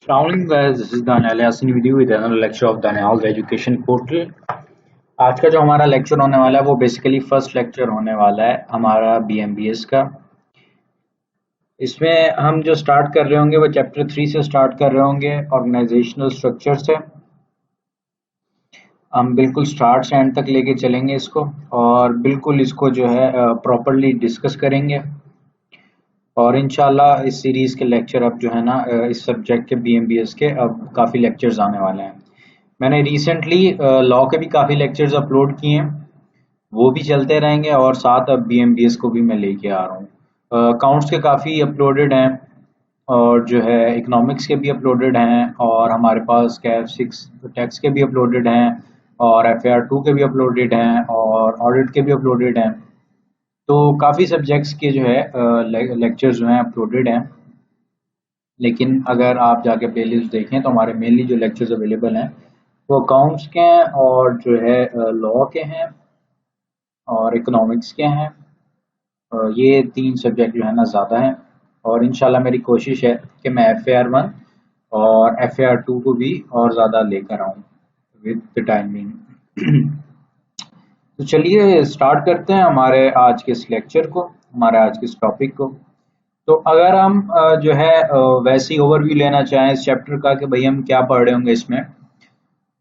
Surrounding guys, this is Daniel Yasin with you with another lecture of Daniel's Education Portal. आज का जो हमारा lecture होने वाला है वो बेसिकली फर्स्ट लेक्चर होने वाला है हमारा BMBS का। इसमें हम जो स्टार्ट कर रहे होंगे वो चैप्टर 3 से स्टार्ट कर रहे होंगे, ऑर्गेनाइजेशनल स्ट्रक्चर से। हम बिल्कुल स्टार्ट से एंड तक लेके चलेंगे इसको और बिल्कुल इसको जो है प्रॉपरली डिस्कस करेंगे। और इंशाल्लाह इस सीरीज़ के लेक्चर अब जो है ना इस सब्जेक्ट के BMBS के अब काफ़ी लेक्चर्स आने वाले हैं। मैंने रिसेंटली लॉ के भी काफ़ी लेक्चर्स अपलोड किए हैं, वो भी चलते रहेंगे और साथ अब BMBS को भी मैं लेके आ रहा हूँ। अकाउंट्स के काफ़ी अपलोडेड हैं और जो है इकोनॉमिक्स के भी अपलोडेड हैं और हमारे पास कैफ 6 टैक्स के भी अपलोडेड हैं और FAR 2 के भी अपलोडेड हैं और ऑडिट के भी अपलोडेड हैं। तो काफ़ी सब्जेक्ट्स के जो है लेक्चर्स जो हैं अपलोडेड हैं। लेकिन अगर आप जाके प्लेलिस्ट देखें तो हमारे मेनली जो लेक्चर्स अवेलेबल हैं वो अकाउंट्स के हैं और जो है लॉ के हैं और इकोनॉमिक्स के हैं। ये 3 सब्जेक्ट जो है ना ज़्यादा हैं और इंशाल्लाह मेरी कोशिश है कि मैं FAR 1 और FAR 2 को भी और ज़्यादा लेकर आऊँ विद द टाइमिंग। तो चलिए स्टार्ट करते हैं हमारे आज के इस लेक्चर को, हमारे आज के इस टॉपिक को। तो अगर हम जो है वैसे ही ओवरव्यू लेना चाहें इस चैप्टर का कि भाई हम क्या पढ़ रहे होंगे इसमें,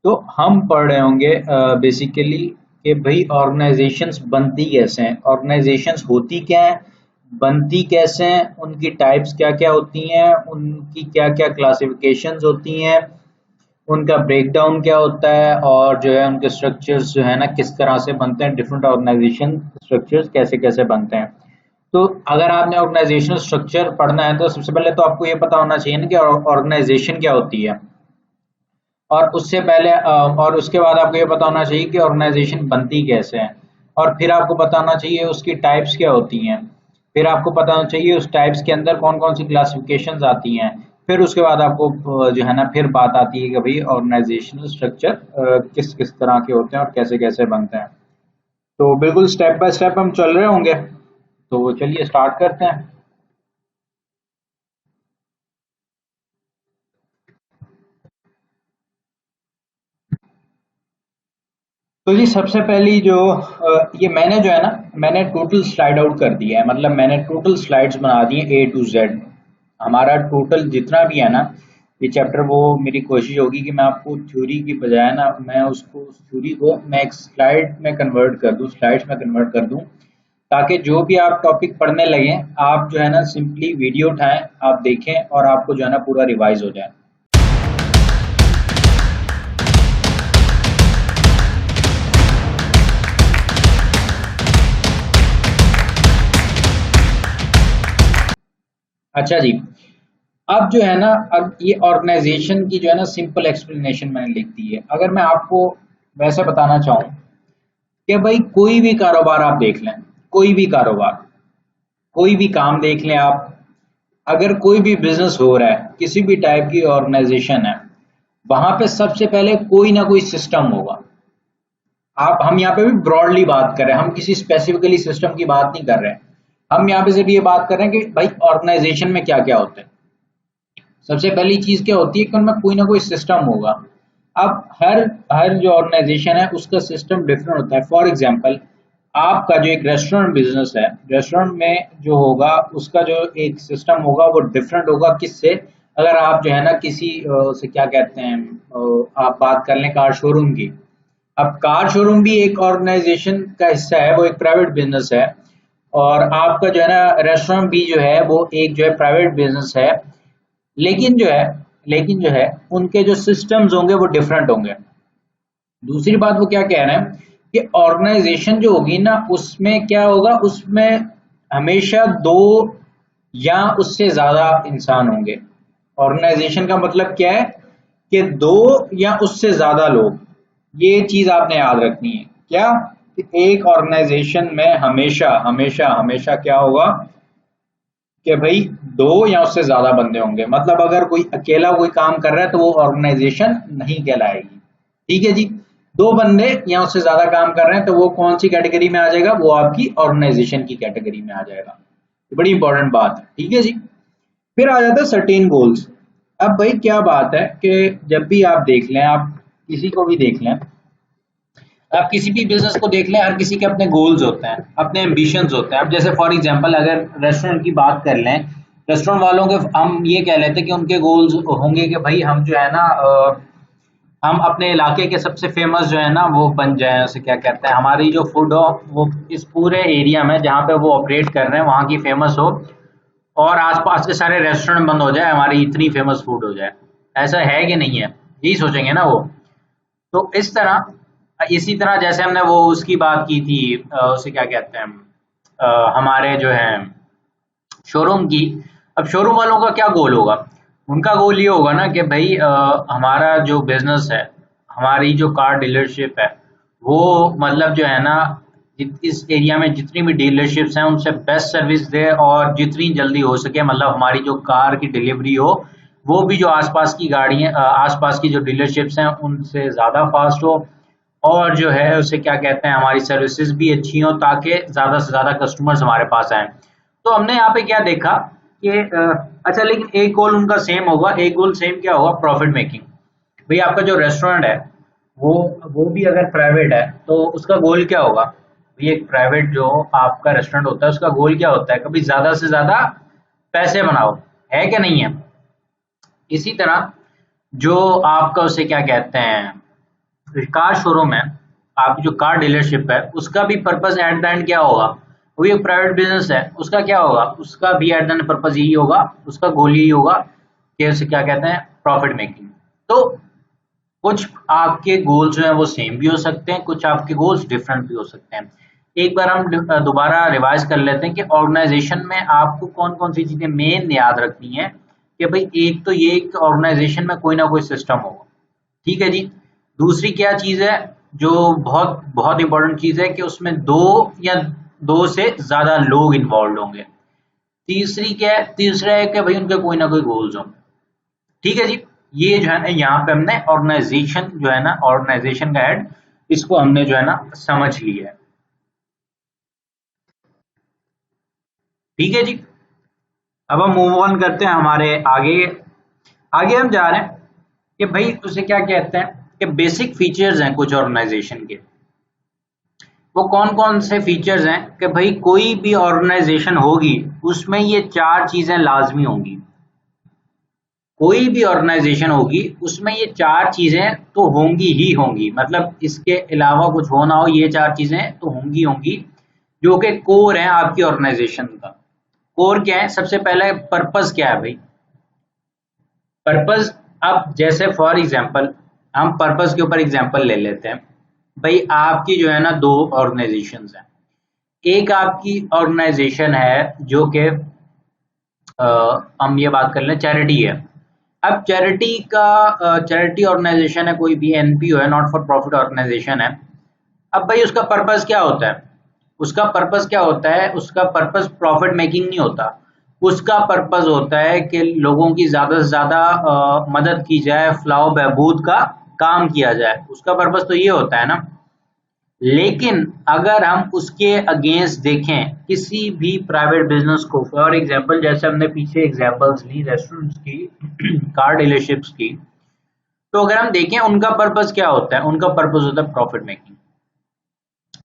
तो हम पढ़ रहे होंगे बेसिकली कि भाई ऑर्गेनाइजेशंस बनती कैसे हैं, ऑर्गेनाइजेशंस होती क्या हैं, बनती कैसे हैं, उनकी टाइप्स क्या क्या होती हैं, उनकी क्या क्या क्लासिफिकेशंस होती हैं, उनका ब्रेकडाउन क्या होता है और जो है उनके स्ट्रक्चर्स जो है ना किस तरह से बनते हैं, डिफरेंट ऑर्गेनाइजेशन स्ट्रक्चर्स कैसे कैसे बनते हैं। तो अगर आपने ऑर्गेनाइजेशनल स्ट्रक्चर पढ़ना है तो सबसे पहले तो आपको ये पता होना चाहिए ना कि ऑर्गेनाइजेशन क्या होती है और उससे पहले और उसके बाद आपको ये पता होना चाहिए कि ऑर्गेनाइजेशन बनती कैसे है और फिर आपको पता होना चाहिए उसकी टाइप्स क्या होती हैं। फिर आपको पता होना चाहिए उस टाइप्स के अंदर कौन कौन सी क्लासिफिकेशंस आती हैं। फिर उसके बाद आपको जो है ना फिर बात आती है कि भाई ऑर्गेनाइजेशनल स्ट्रक्चर किस किस तरह के होते हैं और कैसे कैसे बनते हैं। तो बिल्कुल स्टेप बाय स्टेप हम चल रहे होंगे, तो चलिए स्टार्ट करते हैं। तो जी सबसे पहली जो ये मैंने जो है ना मैंने टोटल स्लाइड आउट कर दिया है, मतलब मैंने टोटल स्लाइड्स बना दी हैं A to Z। हमारा टोटल जितना भी है ना ये चैप्टर, वो मेरी कोशिश होगी कि मैं आपको थ्योरी की बजाय ना मैं उसको उस थ्योरी को मैं एक स्लाइड में कन्वर्ट कर दूं, स्लाइड्स में कन्वर्ट कर दूं, ताकि जो भी आप टॉपिक पढ़ने लगें आप जो है ना सिंपली वीडियो उठाएं, आप देखें और आपको जो है ना पूरा रिवाइज हो जाए। अच्छा जी, अब जो है ना अब ये ऑर्गेनाइजेशन की जो है ना सिंपल एक्सप्लेनेशन मैंने लिख दी है। अगर मैं आपको वैसे बताना चाहूँ कि भाई कोई भी कारोबार आप देख लें, कोई भी कारोबार, कोई भी काम देख लें आप, अगर कोई भी बिजनेस हो रहा है, किसी भी टाइप की ऑर्गेनाइजेशन है, वहां पे सबसे पहले कोई ना कोई सिस्टम होगा। आप हम यहाँ पे भी ब्रॉडली बात कर रहे हैं, हम किसी स्पेसिफिकली सिस्टम की बात नहीं कर रहे हैं। हम यहाँ पे सिर्फ ये बात कर रहे हैं कि भाई ऑर्गेनाइजेशन में क्या क्या होता है। सबसे पहली चीज क्या होती है कि उनमें कोई ना कोई सिस्टम होगा। अब हर हर जो ऑर्गेनाइजेशन है उसका सिस्टम डिफरेंट होता है। फॉर एग्जांपल आपका जो एक रेस्टोरेंट बिजनेस है, रेस्टोरेंट में जो होगा उसका जो एक सिस्टम होगा वो डिफरेंट होगा किससे, अगर आप जो है ना किसी से क्या कहते हैं आप बात कर लें कार शोरूम की। अब कार शोरूम भी एक ऑर्गेनाइजेशन का हिस्सा है, वो एक प्राइवेट बिजनेस है और आपका जो है ना रेस्टोरेंट भी जो है वो एक जो है प्राइवेट बिजनेस है। लेकिन जो है उनके जो सिस्टम्स होंगे वो डिफरेंट होंगे। दूसरी बात वो क्या कह रहे हैं कि ऑर्गेनाइजेशन जो होगी ना उसमें क्या होगा, उसमें हमेशा दो या उससे ज्यादा इंसान होंगे। ऑर्गेनाइजेशन का मतलब क्या है कि दो या उससे ज्यादा लोग, ये चीज आपने याद रखनी है। क्या कि एक ऑर्गेनाइजेशन में हमेशा हमेशा हमेशा क्या होगा कि भाई दो या उससे ज्यादा बंदे होंगे। मतलब अगर कोई अकेला कोई काम कर रहा है तो वो ऑर्गेनाइजेशन नहीं कहलाएगी। ठीक है जी, दो बंदे या उससे ज्यादा काम कर रहे हैं तो वो कौन सी कैटेगरी में आ जाएगा, वो आपकी ऑर्गेनाइजेशन की कैटेगरी में आ जाएगा। ये बड़ी इंपॉर्टेंट बात है। ठीक है जी, फिर आ जाता है सर्टेन गोल्स। अब भाई क्या बात है कि जब भी आप देख लें, आप किसी को भी देख लें, आप किसी भी बिजनेस को देख लें, हर किसी के अपने गोल्स होते हैं, अपने एम्बिशंस होते हैं। अब जैसे फॉर एग्जांपल अगर रेस्टोरेंट की बात कर लें, रेस्टोरेंट वालों के हम ये कह लेते हैं कि उनके गोल्स होंगे कि भाई हम जो है ना हम अपने इलाके के सबसे फेमस जो है ना वो बन जाए, उसे क्या कहते हैं, हमारी जो फूड हो वो इस पूरे एरिया में जहाँ पे वो ऑपरेट कर रहे हैं वहाँ की फेमस हो, और आसपास के सारे रेस्टोरेंट बंद हो जाए, हमारी इतनी फेमस फूड हो जाए। ऐसा है कि नहीं है? यही सोचेंगे ना वो। तो इस तरह, इसी तरह जैसे हमने वो उसकी बात की थी, उसे क्या कहते हैं, हमारे जो है शोरूम की। अब शोरूम वालों का क्या गोल होगा? उनका गोल ये होगा ना कि भाई हमारा जो बिजनेस है, हमारी जो कार डीलरशिप है, वो मतलब जो है ना इस एरिया में जितनी भी डीलरशिप्स हैं उनसे बेस्ट सर्विस दे, और जितनी जल्दी हो सके मतलब हमारी जो कार की डिलीवरी हो वो भी जो आसपास की गाड़ियाँ आसपास की जो डीलरशिप्स हैं उनसे ज़्यादा फास्ट हो, और जो है उसे क्या कहते हैं, हमारी सर्विसेज भी अच्छी हो ताकि ज़्यादा से ज़्यादा कस्टमर्स हमारे पास आएँ। तो हमने यहाँ पे क्या देखा कि अच्छा, लेकिन एक गोल उनका सेम होगा। एक गोल सेम क्या होगा? Profit making. भाई आपका जो रेस्टोरेंट है वो वो भी अगर प्राइवेट है तो उसका गोल क्या होगा? भाई एक प्राइवेट जो आपका रेस्टोरेंट होता है उसका गोल क्या होता है? कभी ज़्यादा से ज़्यादा पैसे बनाओ, है क्या नहीं है? इसी तरह जो आपका उसे क्या कहते हैं कार शोरूम है, आपकी जो कार डीलरशिप है, उसका भी पर्पस एट द एंड क्या होगा? वो एक प्राइवेट बिजनेस है, उसका क्या होगा? उसका भी एट द एंड पर्पस यही होगा, उसका गोल यही होगा कि उसे क्या कहते हैं, प्रॉफिट मेकिंग। तो कुछ आपके गोल्स जो हैं वो सेम भी हो सकते हैं, कुछ आपके गोल्स डिफरेंट भी हो सकते हैं। एक बार हम दोबारा रिवाइज कर लेते हैं कि ऑर्गेनाइजेशन में आपको कौन कौन सी चीजें मेन याद रखनी है। कि भाई एक तो ये कि ऑर्गेनाइजेशन में कोई ना कोई सिस्टम होगा, ठीक है जी। दूसरी क्या चीज है जो बहुत बहुत इंपॉर्टेंट चीज है कि उसमें दो या दो से ज्यादा लोग इन्वॉल्व होंगे। तीसरी क्या है? तीसरा है कि भाई उनके कोई ना कोई गोल्स हों, ठीक है जी। ये जो है ना यहाँ पे हमने ऑर्गेनाइजेशन जो है ना, ऑर्गेनाइजेशन का हेड, इसको हमने जो है ना समझ लिया है, ठीक है जी। अब हम मूव ऑन करते हैं हमारे आगे। आगे हम जा रहे हैं कि भाई उसे क्या कहते हैं कि बेसिक फीचर्स हैं कुछ ऑर्गेनाइजेशन के। वो कौन कौन से फीचर्स हैं कि भाई कोई भी ऑर्गेनाइजेशन होगी उसमें ये चार चीजें लाजमी होंगी। कोई भी ऑर्गेनाइजेशन होगी उसमें ये चार चीजें तो होंगी ही होंगी, मतलब इसके अलावा कुछ हो ना हो, ये चार चीजें तो होंगी होंगी, जो कि कोर है आपकी ऑर्गेनाइजेशन का। कोर क्या है? सबसे पहले पर्पस क्या है भाई? पर्पस, अब जैसे फॉर एग्जांपल हम पर्पस के ऊपर एग्जांपल ले लेते हैं। भाई आपकी जो है ना दो ऑर्गेनाइजेशंस हैं। एक आपकी ऑर्गेनाइजेशन है जो कि हम ये बात कर लें चैरिटी है। अब चैरिटी ऑर्गेनाइजेशन है, कोई भी एनपीओ है, नॉट फॉर प्रॉफिट ऑर्गेनाइजेशन है। अब भाई उसका पर्पस क्या होता है? उसका पर्पस क्या होता है? उसका पर्पस प्रॉफिट मेकिंग नहीं होता। उसका पर्पस होता है कि लोगों की ज्यादा से ज्यादा मदद की जाए, फलाह बहबूद का काम किया जाए, उसका पर्पस तो ये होता है ना। लेकिन अगर हम उसके अगेंस्ट देखें किसी भी प्राइवेट बिजनेस को, फॉर एग्जांपल जैसे हमने पीछे एग्जांपल्स ली रेस्टोरेंट्स की, कार डीलरशिप्स की, तो अगर हम देखें उनका पर्पस क्या होता है? उनका पर्पस होता है प्रॉफिट मेकिंग।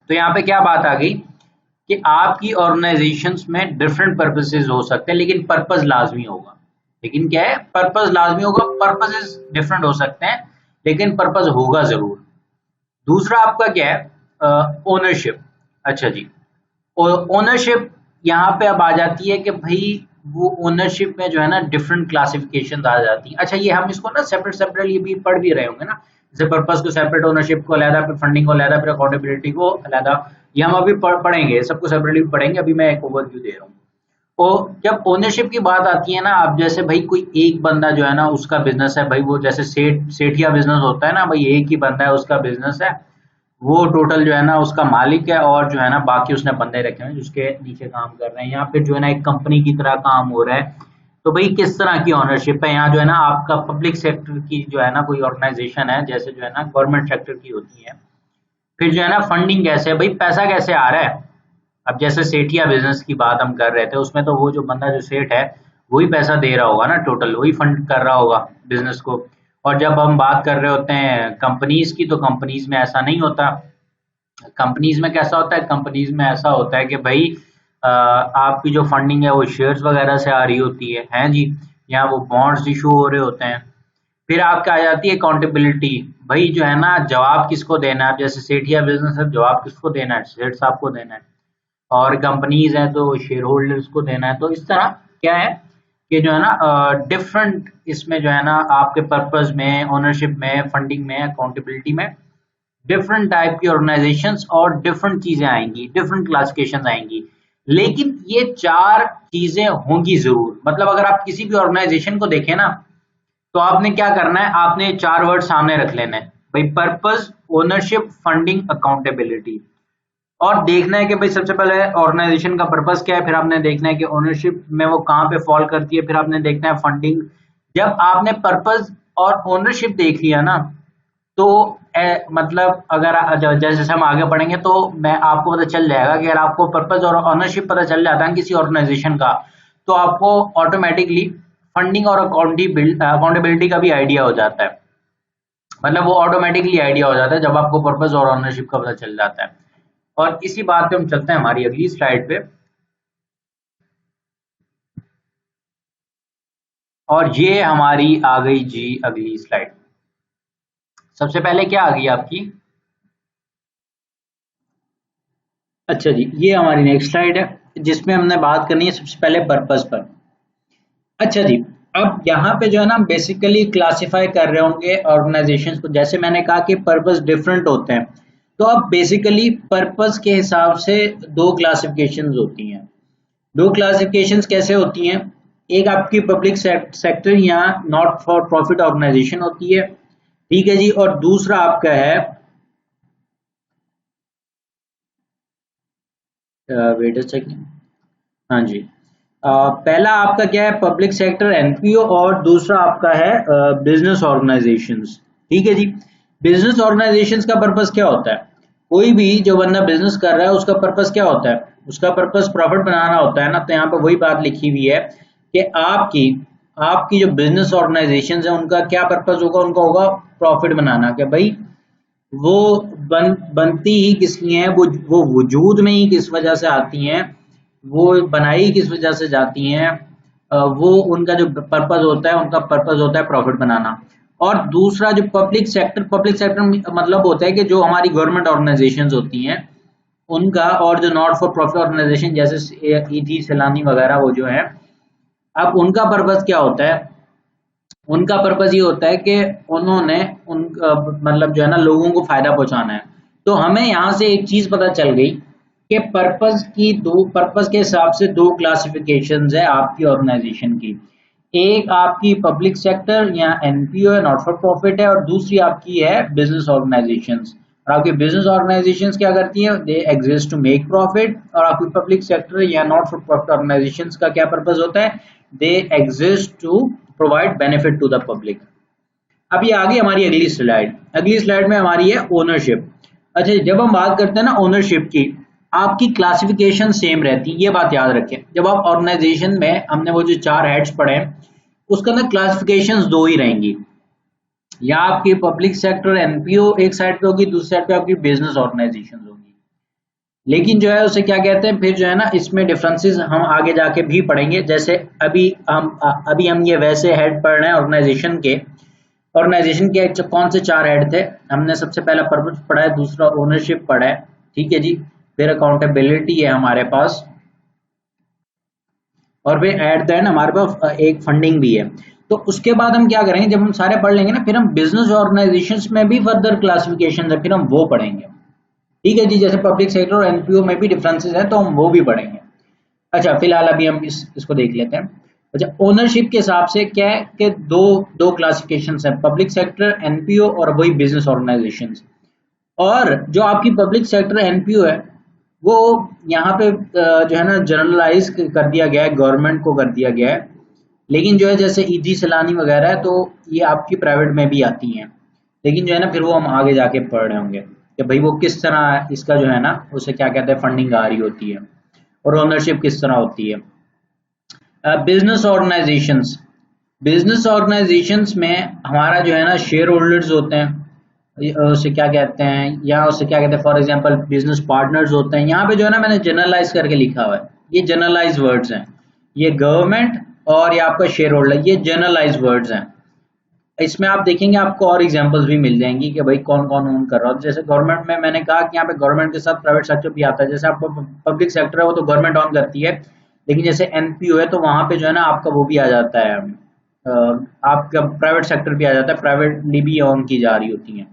तो यहाँ पे क्या बात आ गई कि आपकी ऑर्गेनाइजेशंस में डिफरेंट पर्पसेस हो सकते हैं लेकिन पर्पस लाजमी होगा। लेकिन क्या है? पर्पस लाजमी होगा, पर्पसेस डिफरेंट हो सकते हैं लेकिन पर्पस होगा जरूर। दूसरा आपका क्या है? ओनरशिप। अच्छा जी, ओनरशिप यहाँ पे अब आ जाती है कि भाई वो ओनरशिप में जो है ना डिफरेंट क्लासिफिकेशन आ जाती हैं। अच्छा, ये हम इसको ना सेपरेट सेपरेट ये भी पढ़ भी रहे होंगे ना, जैसे पर्पस को सेपरेट, ओनरशिप को अलग, फिर फंडिंग को अलग, फिर अकाउंटेबिलिटी को अलग। ये हम अभी पढ़ेंगे, सबको सेपरेटली पढ़ेंगे। अभी मैं एक ओवरव्यू दे रहा हूँ। तो जब ओनरशिप की बात आती है ना, अब जैसे भाई कोई एक बंदा जो है ना उसका बिजनेस है, भाई वो जैसे सेठिया बिजनेस होता है ना, भाई एक ही बंदा है उसका बिजनेस है, वो टोटल जो है ना उसका मालिक है, और जो है ना बाकी उसने बंदे रखे हुए हैं जिसके नीचे काम कर रहे हैं, या फिर जो है ना एक कंपनी की तरह काम हो रहा है। तो भाई किस तरह की ओनरशिप है? यहाँ जो है ना आपका पब्लिक सेक्टर की जो है ना कोई ऑर्गेनाइजेशन है, जैसे जो है ना गवर्नमेंट सेक्टर की होती है। फिर जो है ना फंडिंग कैसे है? भाई पैसा कैसे आ रहा है? अब जैसे सेठिया बिजनेस की बात हम कर रहे थे, उसमें तो वो जो बंदा जो सेठ है वही पैसा दे रहा होगा ना, टोटल वही फंड कर रहा होगा बिजनेस को। और जब हम बात कर रहे होते हैं कंपनीज की, तो कंपनीज में ऐसा नहीं होता। कंपनीज में कैसा होता है, कंपनीज में ऐसा होता है कि भाई आपकी जो फंडिंग है वो शेयर्स वगैरह से आ रही होती है, हैं जी, या वो बॉन्ड्स इशू हो रहे होते हैं। फिर आपका आ जाती है अकाउंटेबिलिटी। भाई जो है ना, जवाब किसको देना है, जैसे सेठिया बिजनेस है, जवाब किसको देना है, सेठ साहब को देना है। और कंपनीज है तो शेयर होल्डर्स को देना है। तो इस तरह क्या है कि जो है ना डिफरेंट इसमें जो है ना आपके पर्पस में, ओनरशिप में, फंडिंग में, अकाउंटेबिलिटी में डिफरेंट टाइप की ऑर्गेनाइजेशंस और डिफरेंट चीजें आएंगी, डिफरेंट क्लासिफिकेशन आएंगी। लेकिन ये चार चीजें होंगी जरूर। मतलब अगर आप किसी भी ऑर्गेनाइजेशन को देखें ना, तो आपने क्या करना है, आपने ये चार वर्ड सामने रख लेना है भाई, पर्पस, ओनरशिप, फंडिंग, अकाउंटेबिलिटी। और देखना है कि भाई सबसे पहले ऑर्गेनाइजेशन का पर्पस क्या है, फिर आपने देखना है कि ओनरशिप में वो कहाँ पे फॉल करती है, फिर आपने देखना है फंडिंग। जब आपने पर्पस और ओनरशिप देख लिया ना, तो मतलब अगर जैसे जैसे हम आगे बढ़ेंगे तो मैं आपको पता चल जाएगा कि अगर आपको पर्पस और ओनरशिप पता चल जाता है किसी ऑर्गेनाइजेशन का, तो आपको ऑटोमेटिकली फंडिंग और अकाउंटेबिलिटी का भी आइडिया हो जाता है। मतलब वो ऑटोमेटिकली आइडिया हो जाता है जब आपको पर्पस और ओनरशिप का पता चल जाता है। और इसी बात पे हम चलते हैं हमारी अगली स्लाइड पे। और ये हमारी आ गई जी अगली स्लाइड। सबसे पहले क्या आ गई आपकी, अच्छा जी, ये हमारी नेक्स्ट स्लाइड है जिसमें हमने बात करनी है सबसे पहले पर्पस पर। अच्छा जी, अब यहाँ पे जो है ना बेसिकली क्लासिफाई कर रहे होंगे ऑर्गेनाइजेशंस को। जैसे मैंने कहा कि पर्पस डिफरेंट होते हैं, तो अब बेसिकली पर्पस के हिसाब से दो क्लासिफिकेशंस होती हैं। दो क्लासिफिकेशंस कैसे होती हैं, एक आपकी पब्लिक सेक्टर या नॉट फॉर प्रॉफिट ऑर्गेनाइजेशन होती है, ठीक है जी। और दूसरा आपका है, वेट अ सेकंड, हाँ जी, पहला आपका क्या है, पब्लिक सेक्टर एनपीओ, और दूसरा आपका है बिजनेस ऑर्गेनाइजेशंस, ठीक है जी। बिजनेस ऑर्गेनाइजेशंस का पर्पस क्या होता है, कोई भी जो बंदा बिजनेस कर रहा है उसका पर्पस क्या होता है, उसका पर्पस प्रॉफिट बनाना होता है ना। तो यहाँ पे वही बात लिखी हुई है कि आपकी आपकी जो बिजनेस ऑर्गेनाइजेशंस है उनका क्या पर्पस होगा, उनका होगा प्रॉफिट बनाना। क्या भाई, वो बनती ही किस लिए है, वो वजूद में ही किस वजह से आती हैं, वो बनाई किस वजह से जाती हैं, वो उनका जो पर्पस होता है, उनका पर्पस होता है प्रॉफिट बनाना। और दूसरा जो पब्लिक सेक्टर मतलब होता है कि जो हमारी गवर्नमेंट ऑर्गेनाइजेशंस होती हैं उनका, और जो नॉट फॉर प्रॉफिट ऑर्गेनाइजेशन जैसे ईदी सैलानी वगैरह वो जो है, अब उनका पर्पस क्या होता है, उनका पर्पस ये होता है कि उन्होंने उन मतलब जो है ना लोगों को फायदा पहुंचाना है। तो हमें यहाँ से एक चीज पता चल गई कि पर्पस के हिसाब से दो क्लासिफिकेशंस है आपकी ऑर्गेनाइजेशन की। एक आपकी पब्लिक सेक्टर या एनपीओ है, नॉट फॉर प्रॉफिट है, और दूसरी आपकी है बिजनेस ऑर्गेनाइजेशंस। और आपकी बिजनेस ऑर्गेनाइजेशंस क्या करती हैं, they exist to make profit. और आपकी पब्लिक सेक्टर या नॉट फॉर प्रॉफिट ऑर्गेनाइजेशंस का क्या पर्पस होता है, they exist to provide benefit to the public. अब ये आ गई हमारी अगली स्लाइड। अगली स्लाइड में हमारी है ओनरशिप। अच्छा, जब हम बात करते हैं ना ओनरशिप की, आपकी क्लासिफिकेशन सेम रहती है, ये बात याद रखें। जब आप ऑर्गेनाइजेशन में, हमने वो जो चार हेड्स पढ़े हैं उसके अंदर क्लासिफिकेशंस दो ही रहेंगी, या आपकी पब्लिक सेक्टर एनपीओ एक साइड पे होगी, दूसरी साइड पे आपकी बिजनेस ऑर्गेनाइजेशन होगी। लेकिन जो है उसे क्या कहते हैं, फिर जो है ना इसमें डिफरेंसेस हम आगे जाके भी पढ़ेंगे। जैसे अभी हम ये वैसे हेड पढ़ रहे हैं ऑर्गेनाइजेशन के। ऑर्गेनाइजेशन के कौन से चार हेड थे, हमने सबसे पहला पर्पस पढ़ा है, दूसरा ओनरशिप पढ़ा है, ठीक है जी। फिर अकाउंटेबिलिटी है हमारे पास, और फिर एट द एंड हमारे पास एक फंडिंग भी है। तो उसके बाद हम क्या करेंगे, जब हम सारे पढ़ लेंगे ना, फिर हम बिजनेस ऑर्गेनाइजेशंस में भी फर्दर क्लासिफिकेशन है, फिर हम वो पढ़ेंगे, ठीक है जी। जैसे पब्लिक सेक्टर और एनपीओ में भी डिफरेंसेस हैं तो हम वो भी पढ़ेंगे। अच्छा, फिलहाल अभी हम इसको देख लेते हैं। अच्छा, ओनरशिप के हिसाब से क्या है कि दो दो क्लासिफिकेशन है, पब्लिक सेक्टर एनपीओ और वही बिजनेस ऑर्गेनाइजेशन। और जो आपकी पब्लिक सेक्टर एनपीओ है वो यहाँ पे जो है ना जनरलाइज कर दिया गया है, गवर्नमेंट को कर दिया गया है। लेकिन जो है जैसे ईदी सलानी वगैरह है तो ये आपकी प्राइवेट में भी आती हैं। लेकिन जो है ना फिर वो हम आगे जाके पढ़ रहे होंगे कि भाई वो किस तरह इसका जो है ना उसे क्या कहते हैं फंडिंग आ रही होती है, और ओनरशिप किस तरह होती है। बिजनेस ऑर्गेनाइजेशंस, बिजनेस ऑर्गेनाइजेशंस में हमारा जो है ना शेयर होल्डर्स होते हैं, उसे क्या कहते हैं, या उसे क्या कहते हैं, फॉर एग्जांपल बिजनेस पार्टनर्स होते हैं। यहाँ पे जो है ना मैंने जनरलाइज करके लिखा हुआ है, ये जनरलाइज वर्ड्स हैं। ये गवर्नमेंट और ये आपका शेयर होल्डर, ये जनरलाइज वर्ड्स हैं। इसमें आप देखेंगे आपको और एग्जांपल्स भी मिल जाएंगी कि भाई कौन कौन ओन कर रहा है। जैसे गवर्नमेंट में मैंने कहा कि यहाँ पे गवर्नमेंट के साथ प्राइवेट सेक्टर भी आता है। जैसे आपको पब्लिक सेक्टर है वो तो गवर्नमेंट ऑन करती है, लेकिन जैसे एनपीओ है तो वहां पे जो है ना आपका वो भी आ जाता है, आपका प्राइवेट सेक्टर भी आ जाता है, प्राइवेटली भी ऑन की जा रही होती है।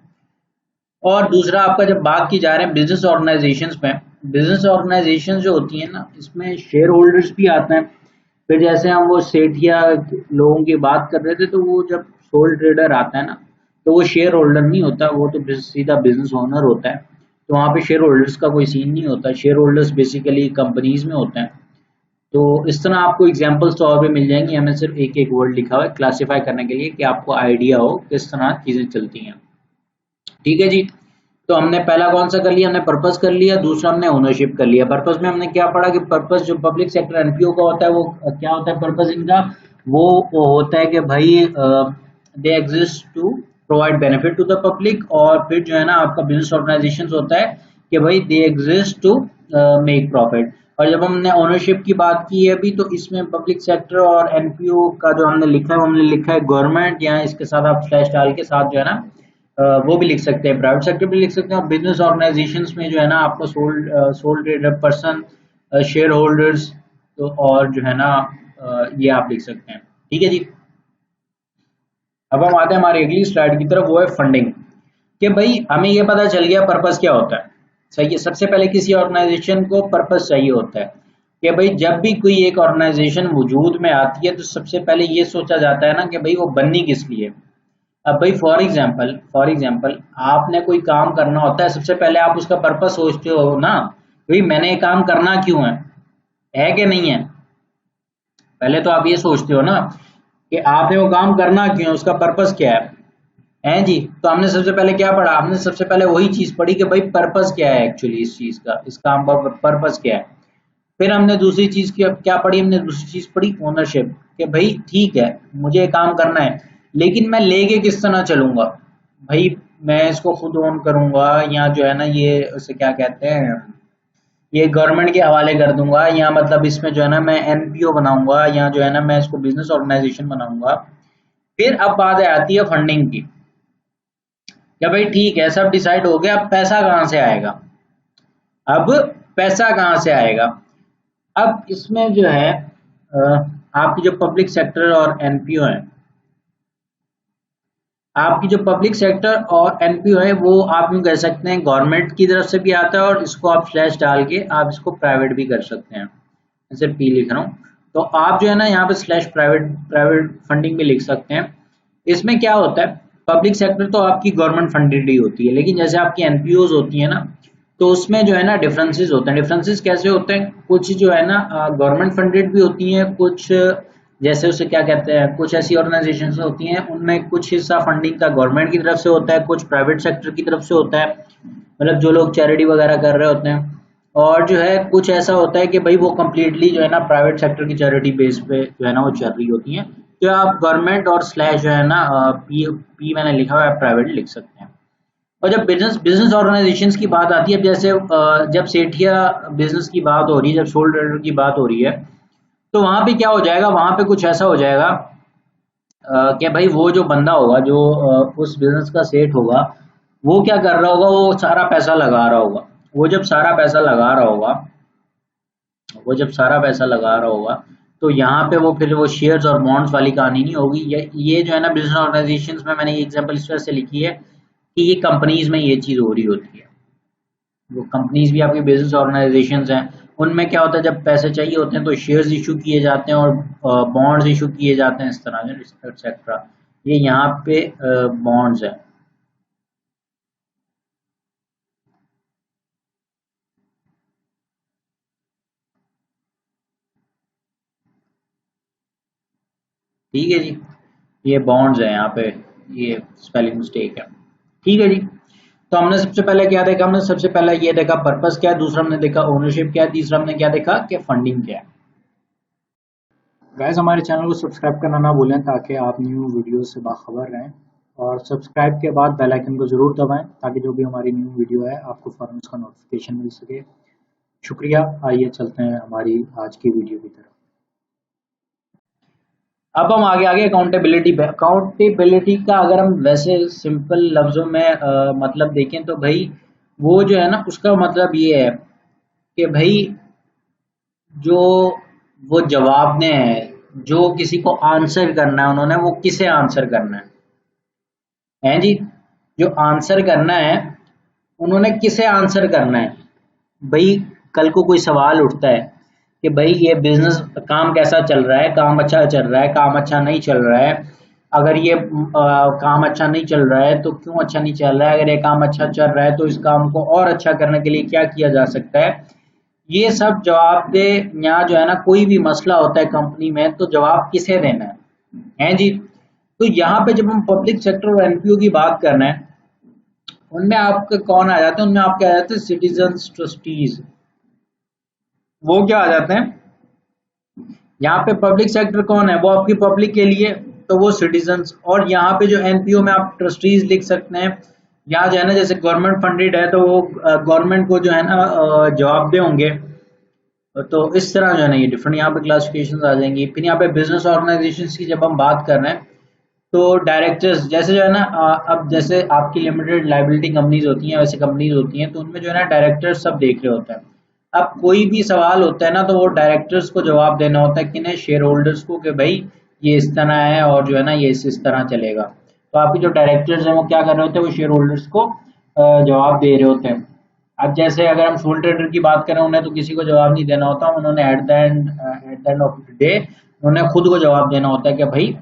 और दूसरा आपका जब बात की जा रहे हैं बिजनेस ऑर्गेनाइजेशंस में, बिजनेस ऑर्गेनाइजेशंस जो होती है ना इसमें शेयर होल्डर्स भी आते हैं। फिर जैसे हम वो सेठिया लोगों की बात कर रहे थे, तो वो जब सोल ट्रेडर आता है ना तो वो शेयर होल्डर नहीं होता, वो तो सीधा बिजनेस ओनर होता है। तो वहाँ पे शेयर होल्डर्स का कोई सीन नहीं होता, शेयर होल्डर्स बेसिकली कंपनीज में होते हैं। तो इस तरह आपको एग्जांपल्स तो और भी मिल जाएंगे, हमें सिर्फ एक एक वर्ड लिखा हुआ है क्लासिफाई करने के लिए कि आपको आइडिया हो किस तरह चीजें चलती हैं। ठीक है जी। तो हमने पहला कौन सा कर लिया, हमने पर्पस कर लिया, दूसरा हमने ओनरशिप कर लिया। पर्पस में हमने क्या पढ़ा कि पर्पस जो पब्लिक सेक्टर एनपीओ का होता है वो क्या होता है, पर्पस इनका वो होता है कि भाई they exist to provide benefit to the public. और फिर जो है ना आपका बिजनेस ऑर्गेनाइजेशन होता है कि भाई they exist to make profit. और जब हमने ओनरशिप की बात की है अभी, तो इसमें पब्लिक सेक्टर और एनपीओ का जो हमने लिखा है वो हमने लिखा है गवर्नमेंट, या इसके साथ आप स्लैश डाल के साथ जो है ना वो भी लिख सकते हैं, प्राइवेट सेक्टर भी लिख सकते हैं। और बिजनेस ऑर्गेनाइजेशंस में जो है ना आपको soul trader person, share holders, तो और जो है ना ये आप लिख सकते हैं। ठीक है जी। अब हम आते हैं हमारी अगली स्लाइड की तरफ, वो है फंडिंग। कि भाई हमें ये पता चल गया पर्पस क्या होता है। सही है, सबसे पहले किसी ऑर्गेनाइजेशन को पर्पस चाहिए होता है कि भाई जब भी कोई एक ऑर्गेनाइजेशन वजूद में आती है तो सबसे पहले ये सोचा जाता है ना कि भाई वो बननी किस लिए। अब भाई फॉर एग्जाम्पल आपने कोई काम करना होता है, सबसे पहले आप उसका पर्पस सोचते हो ना, भाई मैंने ये काम करना क्यों है कि नहीं है। पहले तो आप ये सोचते हो ना कि आपने वो काम करना क्यों है, उसका पर्पस क्या है जी। तो हमने सबसे पहले क्या पढ़ा, हमने सबसे पहले वही चीज पढ़ी कि भाई पर्पस क्या है एक्चुअली इस चीज का, इस काम का पर्पस क्या है। फिर हमने दूसरी चीज की क्या पढ़ी, हमने दूसरी चीज पढ़ी ओनरशिप, कि भाई ठीक है मुझे ये काम करना है, लेकिन मैं लेके किस तरह चलूंगा। भाई मैं इसको खुद ओन करूंगा, या जो है ना ये उसे क्या कहते हैं, ये गवर्नमेंट के हवाले कर दूंगा, या मतलब इसमें जो है ना मैं एनपीओ बनाऊंगा, या जो है ना मैं इसको बिजनेस ऑर्गेनाइजेशन बनाऊंगा। फिर अब बात आती है फंडिंग की। क्या भाई ठीक है सब डिसाइड हो गया, अब पैसा कहाँ से आएगा। अब पैसा कहाँ से आएगा। अब इसमें जो है आपकी जो पब्लिक सेक्टर और एनपीओ है, आपकी जो पब्लिक सेक्टर और एनपीओ है वो आप यूँ कह सकते हैं गवर्नमेंट की तरफ से भी आता है, और इसको आप स्लैश डाल के आप इसको प्राइवेट भी कर सकते हैं। मैं सिर्फ पी लिख रहा हूँ, तो आप जो है ना यहाँ पे स्लैश प्राइवेट प्राइवेट फंडिंग भी लिख सकते हैं। इसमें क्या होता है, पब्लिक सेक्टर तो आपकी गवर्नमेंट फंडेड ही होती है, लेकिन जैसे आपकी एनपीओज होती है ना, तो उसमें जो है ना डिफरेंसेस होते हैं। डिफरेंसेस कैसे होते हैं, कुछ जो है ना गवर्नमेंट फंडेड भी होती हैं, कुछ जैसे उसे क्या कहते हैं, कुछ ऐसी ऑर्गेनाइजेशन होती हैं उनमें कुछ हिस्सा फंडिंग का गवर्नमेंट की तरफ से होता है, कुछ प्राइवेट सेक्टर की तरफ से होता है, मतलब जो लोग चैरिटी वगैरह कर रहे होते हैं। और जो है कुछ ऐसा होता है कि भाई वो कम्प्लीटली जो है ना प्राइवेट सेक्टर की चैरिटी बेस पे जो है ना वो चल रही होती हैं। तो आप गवर्नमेंट और स्लैश जो है ना पी पी मैंने लिखा हुआ है प्राइवेट लिख सकते हैं। और जब बिजनेस बिजनेस ऑर्गेनाइजेशंस की बात आती है, जैसे जब सेठिया बिजनेस की बात हो रही है, जब सोल ट्रेडर की बात हो रही है, तो वहां पे क्या हो जाएगा, वहां पे कुछ ऐसा हो जाएगा कि भाई वो जो बंदा होगा जो उस बिजनेस का सेठ होगा, वो क्या कर रहा होगा, वो सारा पैसा लगा रहा होगा। वो जब सारा पैसा लगा रहा होगा वो जब सारा पैसा लगा रहा होगा, तो यहाँ पे वो फिर वो शेयर्स और बॉन्ड्स वाली कहानी नहीं होगी। ये जो है ना बिजनेस ऑर्गेनाइजेशंस में मैंने ये एग्जांपल इस वजह से लिखी है कि ये कंपनीज में ये चीज हो रही होती है। वो कंपनीज भी आपकी बिजनेस ऑर्गेनाइजेशंस हैं, उनमें क्या होता है जब पैसे चाहिए होते हैं तो शेयर्स इशू किए जाते हैं और बॉन्ड्स इशू किए जाते हैं, इस तरह से एक्सेट्रा। ये यहाँ पे बॉन्ड्स है। ठीक है जी, ये बॉन्ड्स है यहाँ पे, ये स्पेलिंग मिस्टेक है। ठीक है जी। तो हमने सबसे पहले क्या देखा, हमने सबसे पहले ये देखा पर्पस क्या है, दूसरा हमने देखा ओनरशिप क्या है, तीसरा हमने क्या देखा कि फंडिंग क्या है। गाइस हमारे चैनल को सब्सक्राइब करना ना भूलें ताकि आप न्यू वीडियो से बाखबर रहें, और सब्सक्राइब के बाद बेल आइकन को ज़रूर दबाएं ताकि जो भी हमारी न्यू वीडियो है आपको फ़ौरन उसका नोटिफिकेशन मिल सके। शुक्रिया। आइए चलते हैं हमारी आज की वीडियो की तरफ। अब हम आगे आगे अकाउंटेबिलिटी पे। अकाउंटेबिलिटी का अगर हम वैसे सिंपल लफ्ज़ों में मतलब देखें तो भाई वो जो है ना उसका मतलब ये है कि भाई जो वो जवाब ने है, जो किसी को आंसर करना है उन्होंने, वो किसे आंसर करना है जी, जो आंसर करना है उन्होंने किसे आंसर करना है। भाई कल को कोई सवाल उठता है कि भाई ये बिजनेस काम कैसा चल रहा है, काम अच्छा चल रहा है, काम अच्छा नहीं चल रहा है, अगर ये काम अच्छा नहीं चल रहा है तो क्यों अच्छा नहीं चल रहा है, अगर ये काम अच्छा चल रहा है तो इस काम को और अच्छा करने के लिए क्या किया जा सकता है। ये सब जवाब दे। यहाँ जो है ना कोई भी मसला होता है कंपनी में तो जवाब किसे देना है जी। तो यहाँ पे जब हम पब्लिक सेक्टर और एनपीओ की बात कर रहे हैं, उनमें आपके कौन आ जाते हैं, उनमें आपके आ जाते हैं सिटीजन्स ट्रस्टीज। वो क्या आ जाते हैं, यहाँ पे पब्लिक सेक्टर कौन है, वो आपकी पब्लिक के लिए, तो वो सिटीजन्स। और यहाँ पे जो एनपीओ में आप ट्रस्टीज लिख सकते हैं। यहाँ जो है ना जैसे गवर्नमेंट फंडेड है तो वो गवर्नमेंट को जो है ना जवाबदेह होंगे। तो इस तरह जो है ना ये डिफरेंट यहाँ पे क्लासिफिकेशन आ जाएंगी। फिर यहाँ पे बिजनेस ऑर्गेनाइजेशंस की जब हम बात कर रहे हैं तो डायरेक्टर्स जैसे जो है ना अब जैसे आपकी लिमिटेड लाइबिलिटी कंपनीज होती हैं, वैसे कंपनीज होती हैं तो उनमें जो है ना डायरेक्टर्स सब देख रहे होते हैं। अब कोई भी सवाल होता है ना तो वो डायरेक्टर्स को जवाब देना होता है, किन्हें, शेयर होल्डर्स को, कि भाई ये इस तरह है और जो है ना ये इस तरह चलेगा। तो आपके जो डायरेक्टर्स हैं वो क्या कर रहे होते हैं, वो शेयर होल्डर्स को जवाब दे रहे होते हैं। अब जैसे अगर हम सोल ट्रेडर की बात करें, उन्हें तो किसी को जवाब नहीं देना होता, उन्होंने at the end of the day उन्हें खुद को जवाब देना होता है कि भाई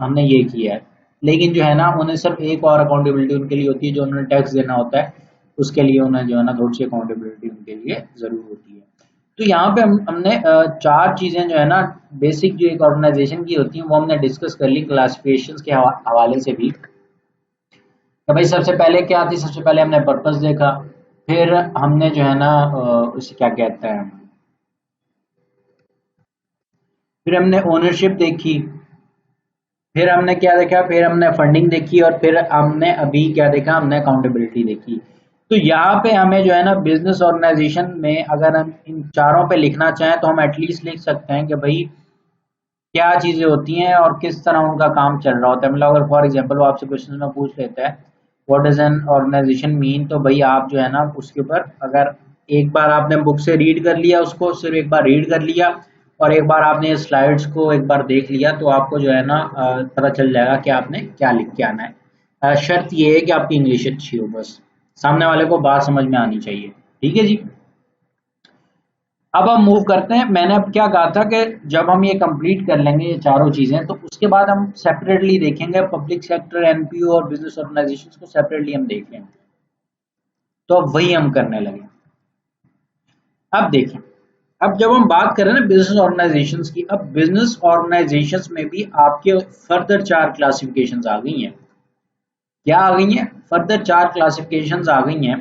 हमने ये किया है। लेकिन जो है ना उन्हें सिर्फ एक और अकाउंटेबिलिटी उनके लिए होती है, जो उन्हें टैक्स देना होता है, उसके लिए उन्हें जो है ना थोड़ी सी अकाउंटेबिलिटी उनके लिए ज़रूर होती है। तो यहाँ पे हमने चार चीज़ें जो है ना बेसिक जो एक ऑर्गेनाइजेशन की होती हैं वो हमने डिस्कस कर ली क्लासिफिकेशंस के हवाले से भी। तो भाई सबसे पहले क्या थी, सबसे पहले हमने पर्पस देखा, फिर हमने जो है ना उसे क्या कहते हैं, फिर हमने ओनरशिप देखी, फिर हमने क्या देखा, फिर हमने फंडिंग देखी, और फिर हमने अभी क्या देखा, हमने अकाउंटेबिलिटी देखी। तो यहाँ पे हमें जो है ना बिजनेस ऑर्गेनाइजेशन में अगर हम इन चारों पे लिखना चाहें तो हम एटलीस्ट लिख सकते हैं कि भाई क्या चीज़ें होती हैं और किस तरह उनका काम चल रहा होता है। मतलब अगर फॉर एग्जांपल वो आपसे क्वेश्चन में पूछ लेता है what does an organisation mean, तो भाई आप जो है ना उसके ऊपर अगर एक बार आपने बुक से रीड कर लिया, उसको सिर्फ एक बार रीड कर लिया और एक बार आपने स्लाइड्स को एक बार देख लिया तो आपको जो है ना पता चल जाएगा कि आपने क्या लिख के आना है। शर्त ये है कि आपकी इंग्लिश अच्छी हो, बस सामने वाले को बात समझ में आनी चाहिए। ठीक है जी। अब हम मूव करते हैं। मैंने अब क्या कहा था कि जब हम ये कंप्लीट कर लेंगे ये चारों चीजें तो उसके बाद हम सेपरेटली देखेंगे पब्लिक सेक्टर, एनपीओ और बिजनेस ऑर्गेनाइजेशंस को सेपरेटली हम देख लेंगे। तो अब वही हम करने लगे। अब देखें, अब जब हम बात करें ना बिजनेस ऑर्गेनाइजेशंस की, अब बिजनेस ऑर्गेनाइजेशंस में भी आपके फर्दर चार क्लासिफिकेशंस आ गई हैं। क्या आ गई हैं? फर्दर चार क्लासिफिकेशंस आ गई हैं,